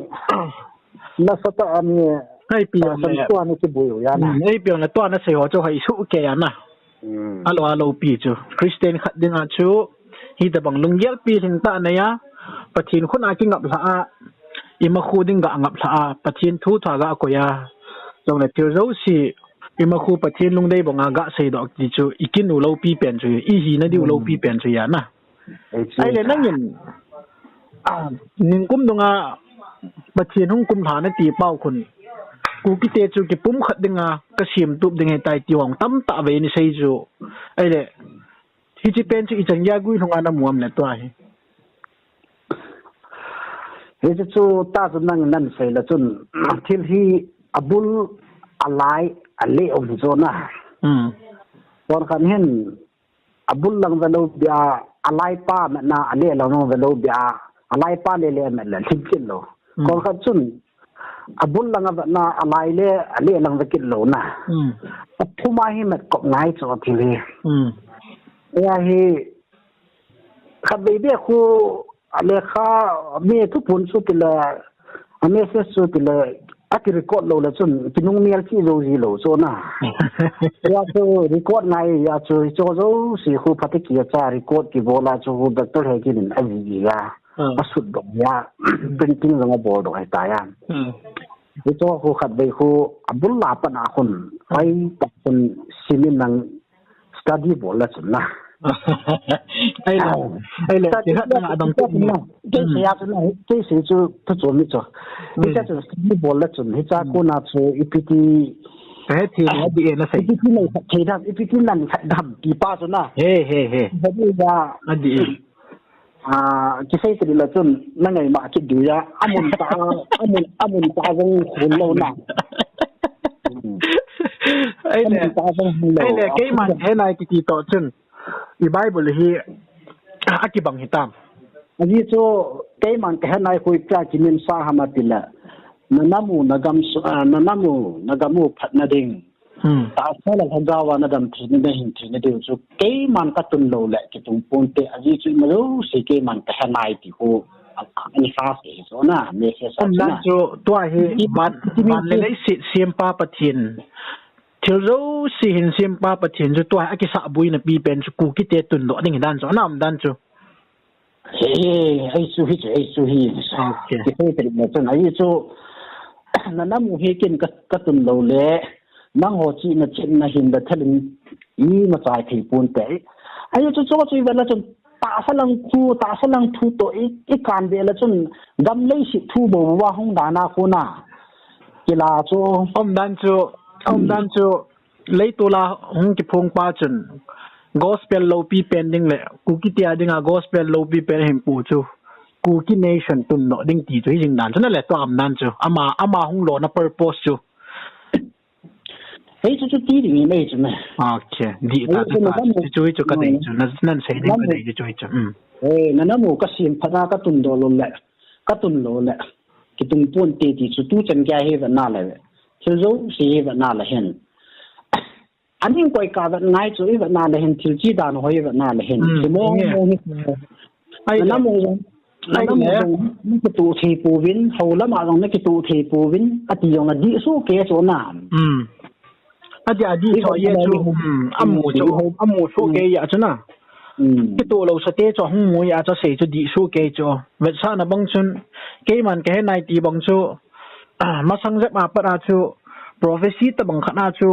na sa ta ani ai pi san to ani ki bu ya na ai pi na to na se ho cho hai su ke ya na alo pi chu Christian khat ding a chu hi da bang lungyal pi thing ta na ya pathin khuna ki ngap la a ima khu ding ga ngap la a pathin thu tha ga ko ya jong na tir zo si ima khu pathin lung dei bonga ga sei dok ti chu ikin u lo pi pen chu I hi na diu lo pi pen chu ya na ai le nang yin ning kum dunga pathin hung kum tha na ti pau khunกูกิเตจูกิปุ่มขัดดึงอ่ะก็เสียมตุบดึงให้ตายติวงตั้มตาเวนิใช่จูไอ้เล่ที่จะเป็นจะอีจังยากุยทงอันน้ำมัวมันตัวไอ้เฮ้ยจูตาจุนั่งนั่นใส่ละจุนที่ที่อับุลอะไรอะไรอมจูนะตอนขันเห็นอับุลลังจะโลบีอาอะไรป้าแม่นาอะไรลังจะโลบีอาอะไรป้าเล่ๆแม่ละทิ้งกินโลตอนขันจุนabul lang na alai le ale lang da kit lo na thuma hi met kop ngai cho thi le ya hi khabe be khu ale kha me tu pun su tila ame se su tila ati record lo la chun pinung mial chi zo ji lo so na ya so record ngai ya cho zo si khu phate ki cha record ki bola cho doctor he ki nin aji ya asud dong ya printing zang bo do ai ta ya itu aku khat bei khu abdullah pan akun ai takun simin nang study bola chunna ai le ti hat na dong tu na ke sia chunna ke se chu tu chu mi chu ni cha chu study bola chun hi cha ko na chu ept he thi na di na sai ept nei thei da ept nan dam ki pa chunna he he da adi kisai tadi la chun na ngai ma ki du ya amun ta jong khun lo na ai le ke man he nai ki ti to chun I bible hi aki bang hitam ani cho ke man ke nai khoi cha kimin sa hamatila nanamu nagamu phat na ding ta sala hagawa na dam thini na hin thini de chu ke man ka tun lo le ki tung pon te aji chu ma lo se ke man ka nai ti ho ani fa se so na me se sa na chu to he ban le sit sim pa pathin thil zo si hin sim pa pathin chu to aki sa bui na pi pen chu ku ki te tun lo ding dan so nam dan chu ai su hi okay ke te na chu ai chu na mu he kin ka tun lo le nang ho chi na chen na hin da thalin I ma chai thei pun te ayo chu chu chu wala chun ta salang thu to I kan be la chun gam lei si thu bo wa hong da na ko na kila chu om dan chu lei to la hong ki phong pa chun gospel lo pi pending le ku ki tia dinga gospel lo pi pen hem pu chu ku ki nation tun no ding ti chu jing dan chun le to am dan chu ama hong lo na purpose chu hey chu ti ri nei chu na okay di ta chu ka dei chu nan sei ding ka dei chu na na mu ka sim phana ka tun do lo le ki tung pon te ti chu tu chen kya he na le chu zo si he na la hen aning koi ka da ngai chu I na la hen til chi da no he na la hen chu mo ni ai na mu ni ki tu thi pu win ho la ma jong ni ki tu thi pu win ati jong na di su ke so na adi cho ye chu amu su ke ya chuna ki to lo sa te cho hung mu ya cho se chu di su ke cho vet sa na bang chun ke man ke nai ti bang chu ma sang je ma pa chu prophecy ta bang khana chu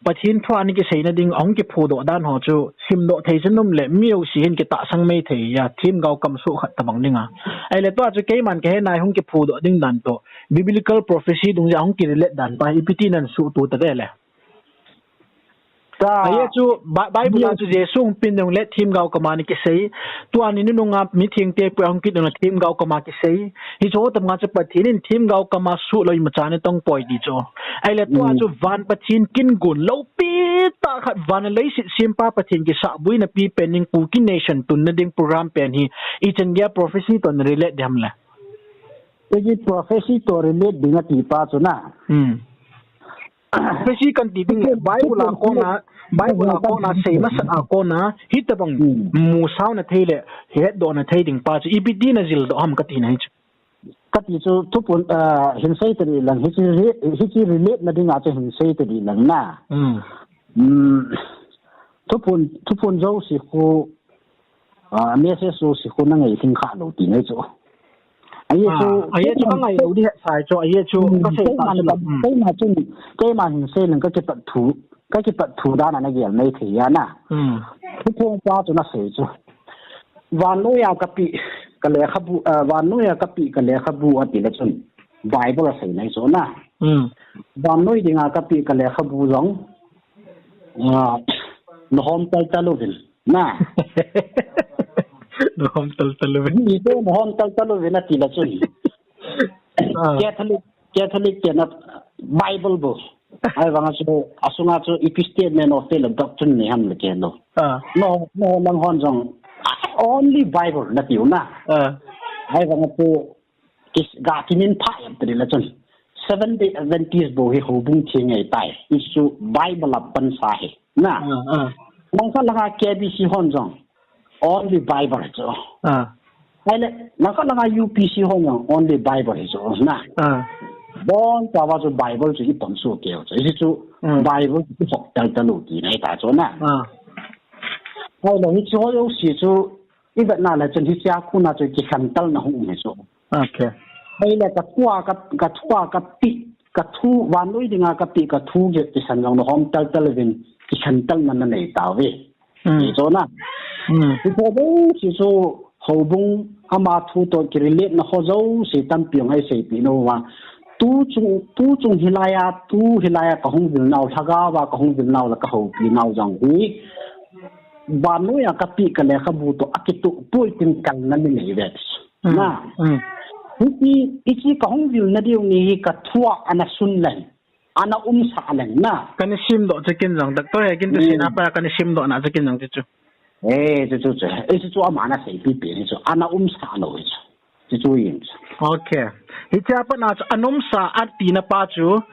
pathin thwa ni ki sei na ding ong ki phu do dan ho chu sim do thei chnum le miu si hin ki ta sang mei thei ya thim gau kam su khat ta bang dinga ai le to chu ke man ke nai hung ki phu do ding dan to biblical prophecy dung ja hung ki le dan pa ipt nan su tu ta de le ai chu bible chu jesu pin dong le thim gau kama ni ki sei tu ani nu nga mi thing te pu hung ki dong thim gau kama ki sei hi cho tam nga chu pathin in thim gau kama su loi ma cha ne tong poi di cho ai le tu chu van pathin kin gun lo pi ta khat van le sim pa pathin ki sa bui na pi pening pu ki nation tun na ding program pen hi I chen dia prophecy ton relate dam la e prophecy to relate ding ti pa chu na prophecy kan ti ding bible ko na sei ma sa ko na hit bang mu sao na thele he do na thei ding pa chu EPD na zil do ham ka ti na ka ti chu tu pun hin sei te lang hichi relate na ding a chu hin sei te lang na ทุพนเจ้าสิคูเมียเสียสูสิคูนั่งไอ้ทิ้งขาดดูตีในจูไอ้จูก็ไงดูดิสายจูไอ้จูก็เสียตาสุดก็มาจุนก็มาหินเส้นก็จะปัดถูด้านนั้นเกี่ยวไม่ถี่นะทุพนเจ้าจูน่าเสียจูวันนู้ยกับปีกันเลยขับวันนู้ยกับปีกันเลยขับบัวตีละจุนไบเบิลเสียในจูนะวันนู้ยดิ่งกับปีกันเลยขับบัวร้องนหอมตะลุวินน่ะนหอมตะลุวินนี่เป็นนหอมตะลุวินนะทีละจุดแกทะลิเจนะไบเบิลบุไอ้วังอาสุงาจูอีพิสเตนเมนอเฟลด็อกทรินนี่ฮันเลยแกโน่โนลังฮอนจง only Bible นะทีน่ะไอ้วังอาจูกิสกากินินพายอันตีละจุด7 day Adventist บุให้หูบุ้งเทียงไงตายอิสุ Bible ปันสาเหน่ะบางคนละแกบีซีฮอนจง only Bible จ้ะไอ้เลยบางคนละUPC ฮอนจง only Bible จ้ะนะบอนแต่ว่าจะ Bible จะอีปังสู้เกี่ยวจ้ะอีสุ Bible ที่ฟอกตะลุดีในตาจ้ะนะไอ้เลยที่เขา有时就一个拿来真是家苦那就几ขั้นตอนนะหูไม่จ้ะโอเคไอ้เลยกับทั่วกับปีกับทูวันนู้นดิ่งกับปีกับทูจะสัญญาณหอมตะลุวินที่ขั้นตอนนั้นในตาเว้ยนี่จ้ะนะที่พอดูสิจูหูบุ้งอามาทูตัวกิริเลนนะเขาจะสิตั้มเปียงให้สิปีโนว่าตู้จงฮิลายากับหงวิลนาวทักาวากับหงวิลนาวแล้วก็หูปีนาวจังฮีวันนู้นกับปีกันเลยขบูตัวอากิตุปุ้ยติงกันนั่นนี่เวทนะฮิกับหงวิลนั่นเดียวนี้กับทัวอันนั้นสุนเลนอันนั้นสาเลนนะกันชิมดอกจะกินจังแต่ตัวเองกินตัวสินะป้ากันชิมดอกน่าจะกินจังจิจู这阿妈那谁比别人说，阿那啥了回去，这做样子。OK， ฮิจิapa na anumsa arti na pacu,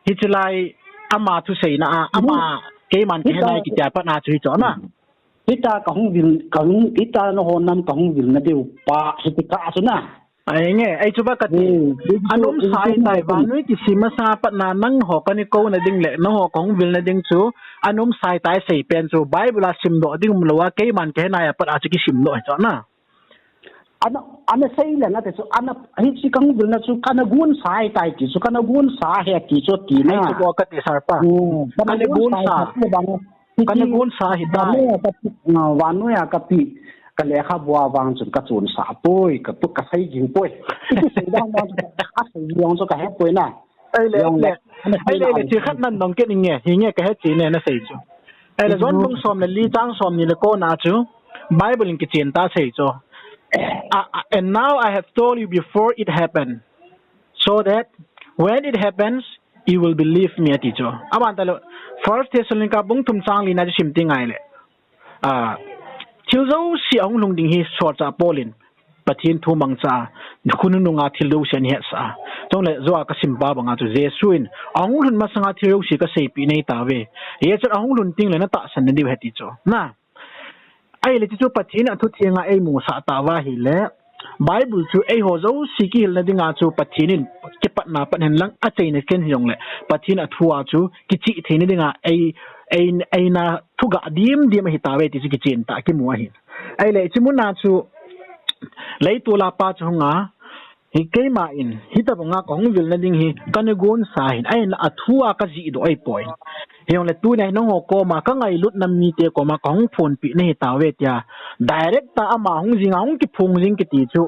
hici lai ama tu sei na ama keman kehenai kita apa na tu hici na. Kita kita no honam kahung vil na deu pa hici ka asuna. Ai coba kati anumsa itai vanui ti simasa pat na nang ho kani ko na ding le no ho kahung vil na ding chu anumsa itai sei pen chu Bible sim do ding mlawa keman kehenai pat a chi sim do hici na. Ana sei le na te chu ana hici kahung vil na chu kana gun sai tai ti chu kana gun sa he ti chu ti na. Ai coba kati sarpa. Kana gun sa hidai. Vanu ya kapi ka le kha bua wang chun ka chun sa poi ka pu ka sai jing poi sai dang ma ka sai yong so ka he poi na ai le chi khat nan dong ke ninge hinge ka he chi ne na sai chu ai le zon bung som le li chang som ni le ko na chu Bible in ki chen ta sai chu and now I have told you before it happened so that when it happens you will believe me ati chu aman ta lo first Thessalonica bung thum chang li na sim ting ai le chiu zo si ong lung ding hi so cha polin pathin thu mang cha khunu nunga thilu sen he sa tong le zo ka sim ba banga chu jesuin ong lun ma sanga thiru si ka sei pi nei ta ve ye cha ong lun ting le na ta san ni heti chu na ai le chu pathin a thu thianga ei mu sa ta wa hi le Bible chu ei ho zo si ki hil na dinga chu pathinin ke pat na pan hen lang a chei ne ken hiong le pathin a thuwa chu ki chi theini dinga ei na thuga dim hi ta ve ti ki chen ta ki mu hi ai le chimun na chu lei tu la pa chu nga hi keima in hi ta nga kong vil na ding hi kanegon sa hin ai na athua ka ji do ai point hiong le tu nei no ho ko ma ka ngai lut nam mi te ko ma kong phone pi nei ta ve tia direct ta ama hung jing ang ki phung jing ki ti chu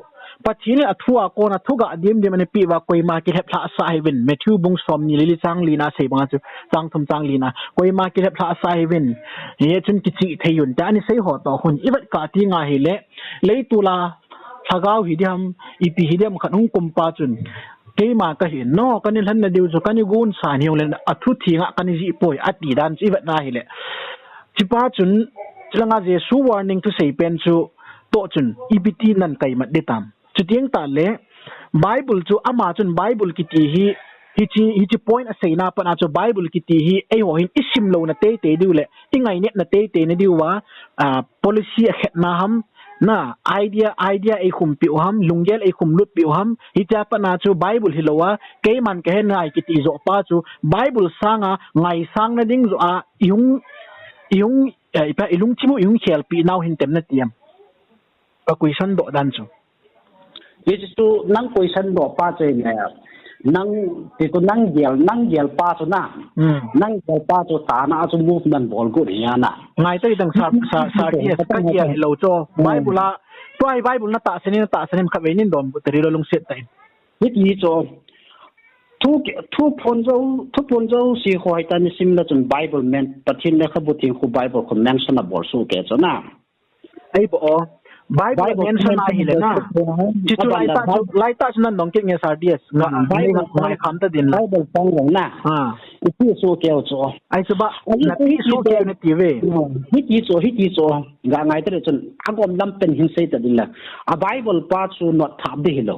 pachini athua ko na thuga dim ane pi wa koima ki hepla sa heaven Matthew bung som ni li chang li na sei banga chu chang thum chang li na koima ki hepla sa heaven ye chun ki chi theyun ta ani sei ho to hun iwat ka ti nga hi le leitula thagau hi diam ipi hi diam khanung kumpa chun keima ka hi no kani hlan na diu chu kani gun sa ni len athu thinga kani ji poi ati dan chi wat na hi le chipa chun chlanga je su warning to sei pen chu to chun ibiti nan kai mat de tam chutiang ta le Bible chu ama chun Bible ki ti hi hichi point a sei na pa na chu Bible ki ti hi ei ho hin isim lo na te diu le ingai ne na te ne diu wa policy a khet na ham na idea ei khum pi ham lunggel ei khum lut pi ham hi cha pa na chu Bible hilowa ke man ke nai ki ti zo pa chu Bible sanga ngai sang na ding zo a yung ipa ilung chimu yung khel pi nau hin tem na tiam pa question do dan chu Hichi tu nang question do pa che ne nang ti tu nang gel pa chu na nang gel pa chu ta na chu movement bol go ya na ngai tai dang sa yes ka gel lo cho bible la toy bible na ta senin kha venin dom bu teri lo lung set tai Hichi cho thu ponzo si hoi ta ni sim la chun bible men pathin le khabu ti khu bible ko mention bol su ke cho na ai bo bible mention na hi le na chi chu lai ta nan dong ke nge sa ds nga ngai kham ta din bible tang rong na ti su ke cho ai su ba na ti su ke na ti ve hi cho ga ngai ta chun agom lam pen hin sei ta din la a bible pa chu not thab de hilo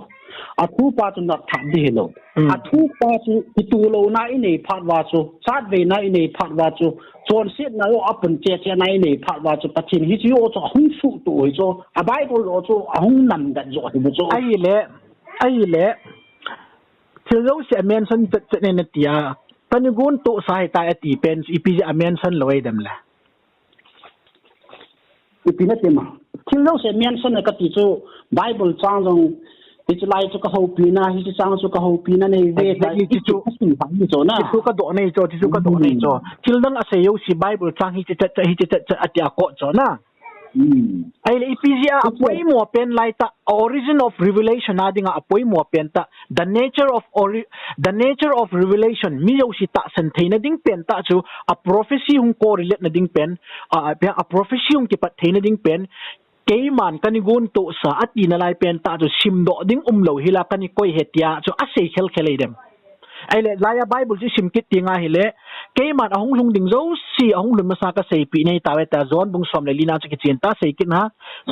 a thu pa chu not thab de hilo a thu pa chu tu lo na i nei phat wa chu chat ve na i nei phat wa chu chon sit na yo apun che na i nei phat wa chu pathin hi chu cho hung su tu hi cho a bible ro chu hung nam da jo hi cho ai le thil lo se mention chat ne na tia tani gun to sai ta ati pen ipi a mention loi dam la ipi na tema thil lo se mention ka ti chu bible chang jong Hichi lai chu ka ho pi na hichi chang chu ka ho pi na nei ve ta hichi chu cho na chu ka do nei cho thil dang a se yo si bible chang hichi cha atia ko cho na ai le ipizia apoi mo pen lai ta origin of revelation adinga apoi mo pen ta the nature of revelation mi yo si ta san theina ding pen ta chu a prophecy hung ko relate na ding pen a prophecy hung ki pat theina ding pen keiman kanigun to sa ati na lai pen ta chu simdo ding lo hila kani koi hetia chu ase khel dem ai le laya bible chi sim kit tinga hile keiman ahung lung ding zo si ahung lun masa ka sei pi nei tawe ta zon bung som le lina chu ki chen ta sei kit na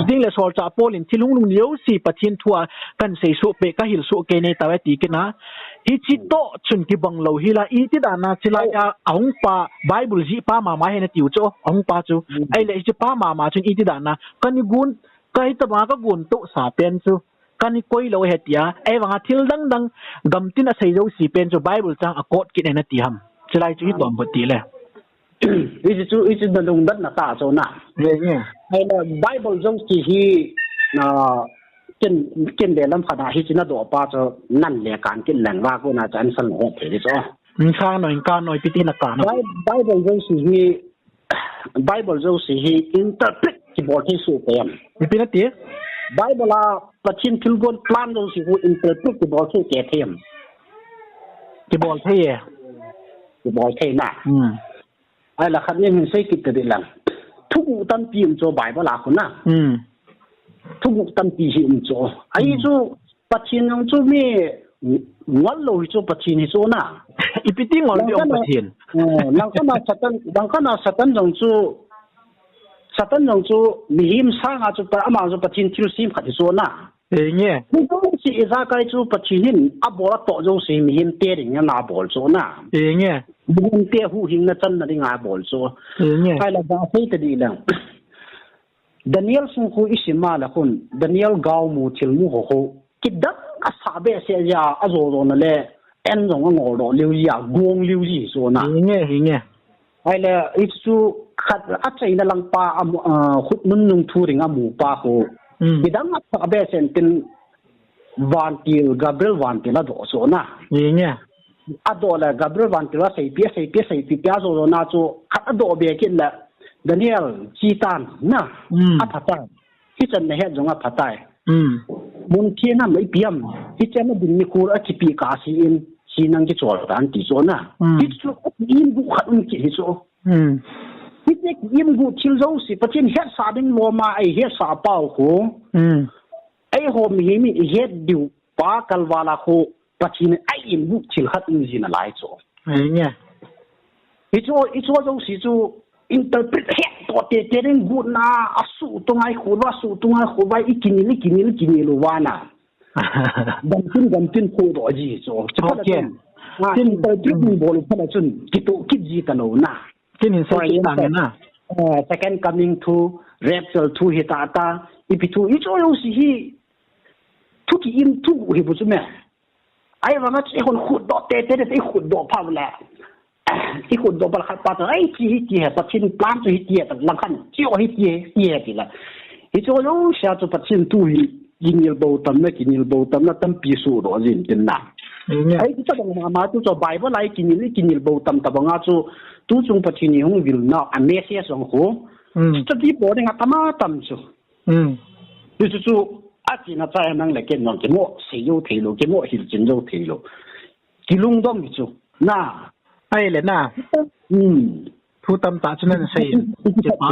ding le sol cha polin thilung lung yo si pathin thua kan sei su pe ka hil su ke nei tawe ti kit na hichi to chun ki bang lo hila I ti da na chilaya ahung pa bible ji pa ma he na tiu cho ahung pa chu ai le ji pa ma chun I ti da na kani gun kai ta ma ka gun to sa pen chu kani koi lo hetia ai wanga thil dang gamtin a sei zo si pen chu bible chang a quote ki na ti ham chilai chu hi tom bati le ichi da lung dat na ta cho na ai la bible jong ki hi na ken de lam phada hi china do pa cho nan le kan kin lang wa ko na chan san ho the cho ka noi piti na ka na bible jong si hi interpret ki bo ki su pe am pi na ti bible la pachin tilgon plan jong si hu interpret ki bo su ke them ki bol the ye ki bo the na ai la khat ne min sei ki te lang thu tan pi cho bible la ko na thu tan pi hi cho ai chu pachin jong chu me ngol lo hi chu pachin hi cho na ipiti ngol bi ong pachin lang kana satan jong chu mihim sa nga chu par ama chu pachin thil sim khat cho na nge ku si iza kai chu pachin a bola to jo si mihim te ring na bol cho na nge mihim te hu hing na chan na ringa bol cho nge kai la ba sei te di lang Daniel sung khu isima la kun Daniel gaw mu thil mu ho kidak a sabe se ya azo na le en jong ngol do liu ya gong liu ji so na nge ai la ichu khat a chai na lang pa khut nun nung thu ring amu pa ho bidang a sabe sen tin Gabriel vantil do so na nge adola Gabriel vantil sei pi pia zo na chu khat ado be kin la Daniel chitan na apata kitchen ne he jong apata mun thiên na mai piam kitchen na din ni kur a chipi ka si in sinang ki chol tan ti so na kitchen in bu khat un ki so kitchen in bu chil zo si pathin he sa ding lo ma ai he sa pau ko ai ho mi he diu pa kalwala ko pathin ai in bu chil khat in jin lai cho nya it's zo si chu interpret he to te ring good na asu tungai khulwa ikini lo wana gamtin ko do ji so tin interpret ni bol phana chun kito kiji ka lo na tin hin so ki tang na second coming to rapture to hitata ipitu icho yo si hi tuki im tu hi bu chu me ai wa ma che hon khud do te khud do pa la ที่คุณโดนประคับปาตัวไอ้ที่ปัจจุบันปลาตัวที่แต่หลังคันเจ้าที่ละที่โจรู้เสียตัวปัจจุบันตัวกินยิลโบตัมนะกินยิลโบตัมนะตั้มปีสูรอจินจินนะไอ้ที่จะบอกมาตัวจะไบเบิลไลกินยิลโบตัมแต่บางอาตัวจงปัจจุบันของวิลนาอันเมเซียสองหัวจะที่บอกเนี่ยตั้มตั้มจูดูจู่อาจีน่าใจนั่งเลยกินนอนกินหม้อเสียวเทโลกินหม้อหิลจินโยเทโลกินลุงดอมจู่น่าไอ้เลยนะผู้ตำตาจนนั่นใส่จะปา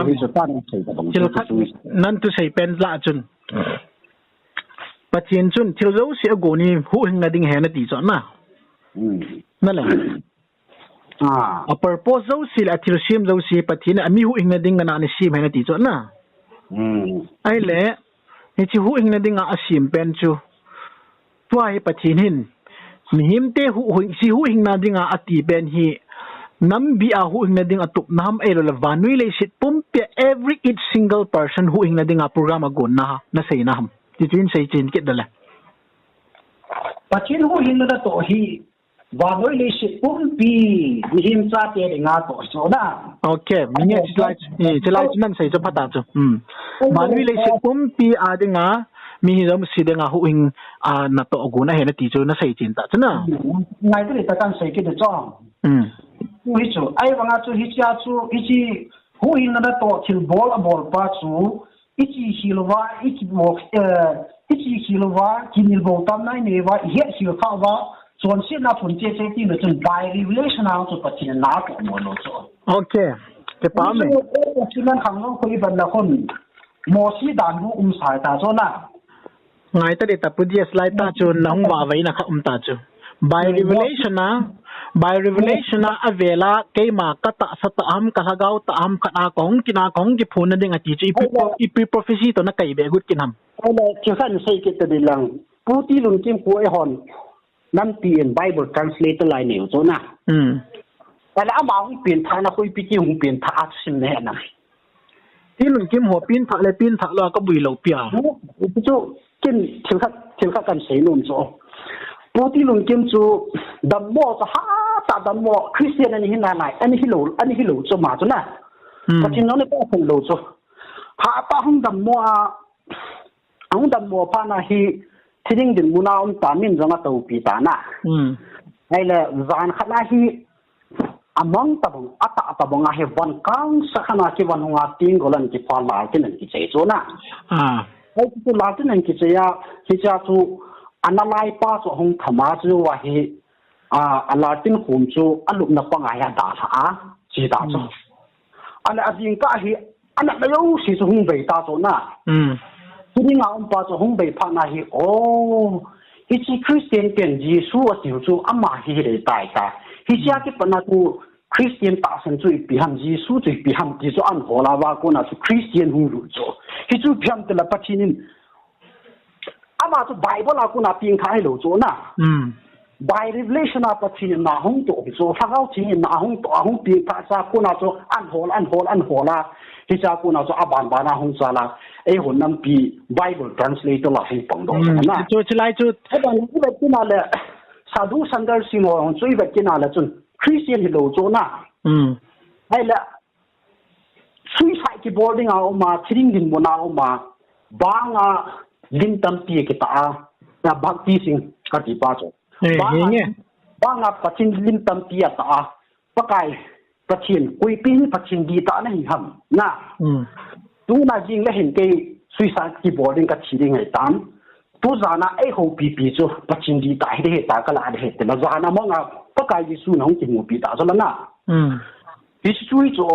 จะลักนั่นตัวใส่เป็นละจนปัจจัยจนที่เราเสียกูนี่หูหิงนาดิ่งแห่นาดีจนนะนั่นแหละpurpose เราสิละที่เราเชื่อมเราสิปัจจัยนั้นมีหูหิงนาดิ่งกันนั่นเชื่อมแห่นาดีจนนะไอ้เลยนี่ที่หูหิงนาดิ่งอ่ะเชื่อมเป็นจูตัวไอ้ปัจจัยนี้มีหิมเตหูสิหูหิงนาดิ่งอ่ะตีเป็นฮีน้ำบีอาหูหิงนาดิ่งอ่ะตุกน้ำเอโรลวานุยเลยสิปุ่มเปีย every each single person หูหิงนาดิ่งอ่ะโปรแกรมอ่ะกุนนะน่าเสียนะฮัมที่จริงใช่จริงคิดได้เลยปัจจุบันหูหิงนาตัวฮีวานุยเลยสิปุ่มปีมีหิมซาเตะงาตัวโซนะโอเคมีเนี่ยจะไล่นั่นใส่จะพัฒนาจูวานุยเลยสิปุ่มปีอาดิ่งอ่ะมีเรื่องสิ่งที่เราหูหิงนัดตัวกูนะเห็นตีจูน่าใส่จริงแต่จ้ะนะไงก็เลยแต่การใส่กิจจ้องหูหิจูไอ้บางอาจูหิจาจูหิจีหูหิงนั่นตัวที่บอลป้าจูหิจีฮิลวาหิจีบอกหิจีฮิลวากินฮิลโบตัมนั่นเนี่ยว่าเหี้ยฮิลข้าวว่าส่วนสิ่งนั้นผลเจ๊ที่เราจน by revelation เอาจุดปัจจัยนักหมดเลยจ้ะโอเคจะป้าไหมสิ่งนั้นทางโลกคุยบันละคนมอสีด่านหูสายตาจ้ะนะไงแต่เด็กแต่พูดยังสไลด์ตาจูนน้องว่าไว้นะครับตาจู by revelation นะ by revelation นะอเวลาเกี่ยมาก็ตะสตะอัมกะลากาวตะอัมขณะของกินาของที่พูนนั่นเองจีจีอีพี prophecy ตัวนั้นไก่เบกุดกินทำเอาเลยที่ขั้นใส่กิจตัวเดียวผู้ที่ลุนจิ้มผู้ไอฮอนนั่นเปลี่ยน Bible translator ลายเหนียวจ้ะนะแต่แล้วเอามาให้เปลี่ยนทางนะคุยพี่จิ้มเปลี่ยนทางสิ่งนี้นะที่ลุนจิ้มหัวปิ้นถักเลยปิ้นถักแล้วก็บุยเหลาเปียพี่จู่กินที่ขั้นกันใส่นุ่มจ้ะผู้ที่ลุงจิ้มจูดัมโม่จะหาตาดัมโม่คริสเตียนอันนี้หินอะไรอันนี้หิโลจ้ะมาจ้ะนะปัจจุบันนี้ก็เป็นโลจ้ะหาตาหุ่นดัมโม่หุ่นดัมโม่พานะฮีที่ดิ้งดินมุนาอุ่นตามินจังตัวปีตานะไอ้เลยจานขณะฮีอามังตะบงอัตะบงอาเฮวันกังสักขณะที่วันหงาติงกอลันที่ฟ้าลายที่นั่นกิจจ้ะนะไอ้ที่ลายที่นั่นกิจยาที่จะจูอันนั้นไล่ป้าส่งธรรมะจู่ว่าฮีอันลาตินหุ่นจู่อันลุกนับปังอาญาด่าสาจีด่าจู่อันนั้นจริงก็ฮีอันนั้นไม่รู้สิจู่หุ่นเบย์ด่าจู่นะที่นี่งาอุ้มป้าจู่หุ่นเบย์พันนาฮีโอ้ฮิจิคริสเตียนเป็นยิสุว่าจู่จู่อามาฮีเลยตายตาฮิจิอากิปนักคริสเตียนตาสันจู่ปีฮัมยิสุจู่ปีฮัมที่จู่อันโหลาวากูน่าจู่คริสเตียนหุ่นรู้จู่ฮิจู่ปีฮัมแต่ละปัจจินินอามาจู่ไบเบิลอากูน่าพิงขายรู้จู่นะby revelation อาปัจจินินนาหงตัวจู่ถ้าเขาทิ้งนาหงตัวหงพิงขายซากูน่าจู่อันโหลที่จะกูน่าจู่อาบานนาหงซาลาไอ้คนนั้นปี Bible translator ละให้ปังดอกนะจู่จะไล่จู่ไอ้ตอนนี้แบบที่นั่นแหละสาธุสันเดอร์สิงห์ของจู่แบบที่นั่นแหละจู่คริสเตียนที่รู้จู่นะไอ้ละsuicide ki boarding a ma thiring din bona o ma banga lim tam pi ki ta na bhakti sing ka ti pa cho banga pachin lim tam pi ta pakai pachin koi pin pachin di ta na hi ham na tu na jing le hin ke suicide ki boarding ka thiring ai tam tu zana ai ho pi cho pachin di ta he ta ka la he te na zana mo nga pakai ji su na hong ti mu pi ta so la na history cho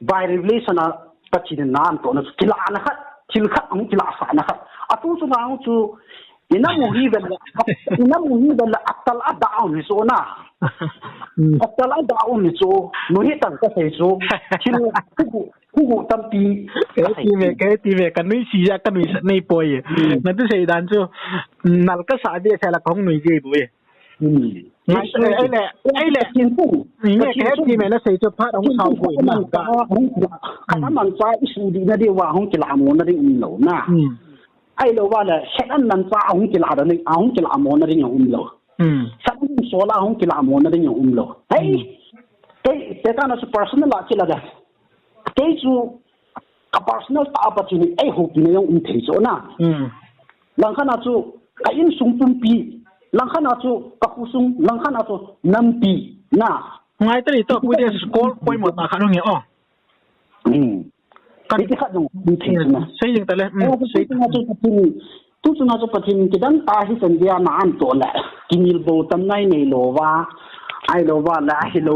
by revelation a pachine nan to na kila na khat til khat ang kila sa na khat atu chu ngau chu ina mu hi bel atal adaun ni so na atal adaun ni so no hi tang ka sei chu til ku tampi ti ve kan nui si ya kan nui nei poi na tu sei dan chu nal ka sa de sa la kong nui je buไอ้แหละกินกุ้งนี่แค่ที่แม่น่ะใส่เสื้อผ้าของเขาคุยมากก็ขนาดมันฟ้าอิสุดีนะเดียวว่าห้องจิลามอนนั่นเองเหล่าน่ะไอ้เราว่าแหละแค่นั้นมันฟ้าห้องจิลาดนี่ห้องจิลามอนนั่นเองเหล่าสักนิด sola hong kila mo na din yung umlo hey teka na sa personal la sila da kay su ka personal ta pa chini ay hoki na yung umte so na lang kana su kain sungpumpi lang kana su kakusung lang kana su nampi na ngai tari to pudes call poi mo ta kanong ye kan ti kha dong umte na sei jing tale sei na su tu na su patin kidan ta hi san dia na an to la kinil bo tam nai nei lo wa ai lo wa la hi lo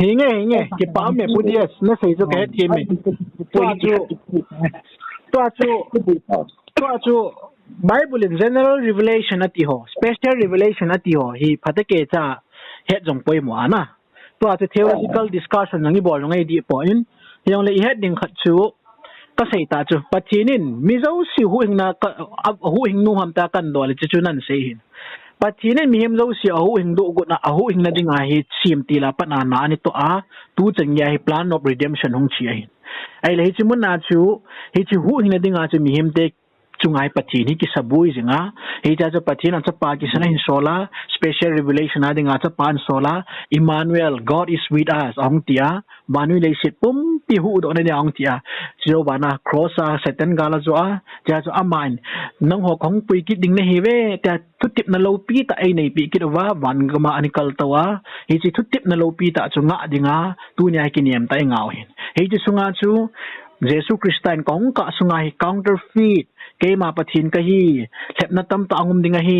hinge ki pa me pudes na sei zo ke ti me to Bible in general revelation ati ho special revelation ati ho hi phatake cha het jong poi mo ana to theoretical discussion ngi bol ngai di point yang le het ding khat chu ka sei ta chu patinin mi zo si hu ing na hu ing nu ham ta kan do le chu nan sei hin patinin mi hem zo si hu ing do go na hu ing na ding a hi sim ti la pa na na ni to a tu chang ya hi plan of redemption hong chi ai ai le hi chu mun na chu hi chu hu ing na ding a chu mi hem te chungai pathin hi ki sabui jinga hi cha cha pathin cha pa ki sana hin sola special revelation adinga cha pan sola Emmanuel God is with us ong tia manu le sit pum pi hu do ne ong tia jo bana cross a satan gala zo a cha zo amain nang ho kong pui ki ding ne hi ve ta thutip na lo pi ta ai nei pi ki wa van ga ma anikal tawa hi chi thutip na lo pi ta chunga dinga tu nya ki niam ta ngau hin hi chi sunga chu Jesu Christian kong ka sunga hi counterfeit ke ma pathin ka hi thepna tam ta angum dinga hi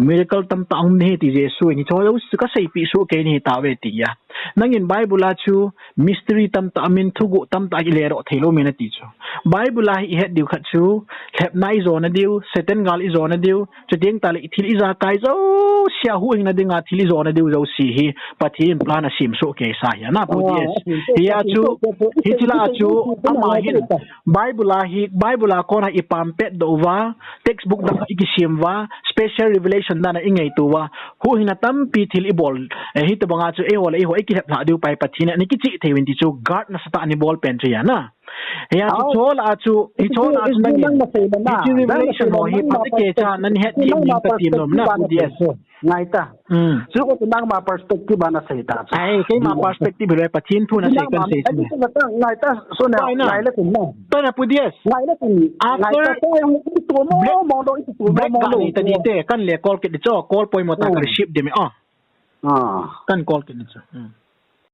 miracle tam ta angum ne ti Jesu ni cholo su ka sei pi su ke ni ta ve ti ya nangin Bible a chu mystery tam ta amin thugu tam ta ile ro thelo me na ti chu Bible a hi het diu khat chu thepna I zo na diu satan gal I zo na diu cheding ta le thil I za kai zo sia hu ing na dinga thil I zo na diu zo si hi pathin plan a sim so ke sa ya na pu hi ya chu hi chila chu ama hin Bible a kona ipam pet do wa textbook da igisim wa special revelation da na ingei tu wa hu hina tam pi thil ibol hi to banga chu e wala I ho ki hep la diu pai pathina ni ki chi thewin ti chu guard na sata ni ball pen chu ya na ya chu chol a chu hi chol a chu nang revelation ho hi patike cha nan het ti ning ta tim nom na DS ngai ta chu ko nang ma perspective ana sei ta ai ke ma perspective le pathin thu na sei kan sei ngai ta so na ngai la kun na to na pu DS ngai la kun after to tu mo do tu mo do ta di te kan le call ke di cho call poi mo ta ka ship de me kan call ke di cho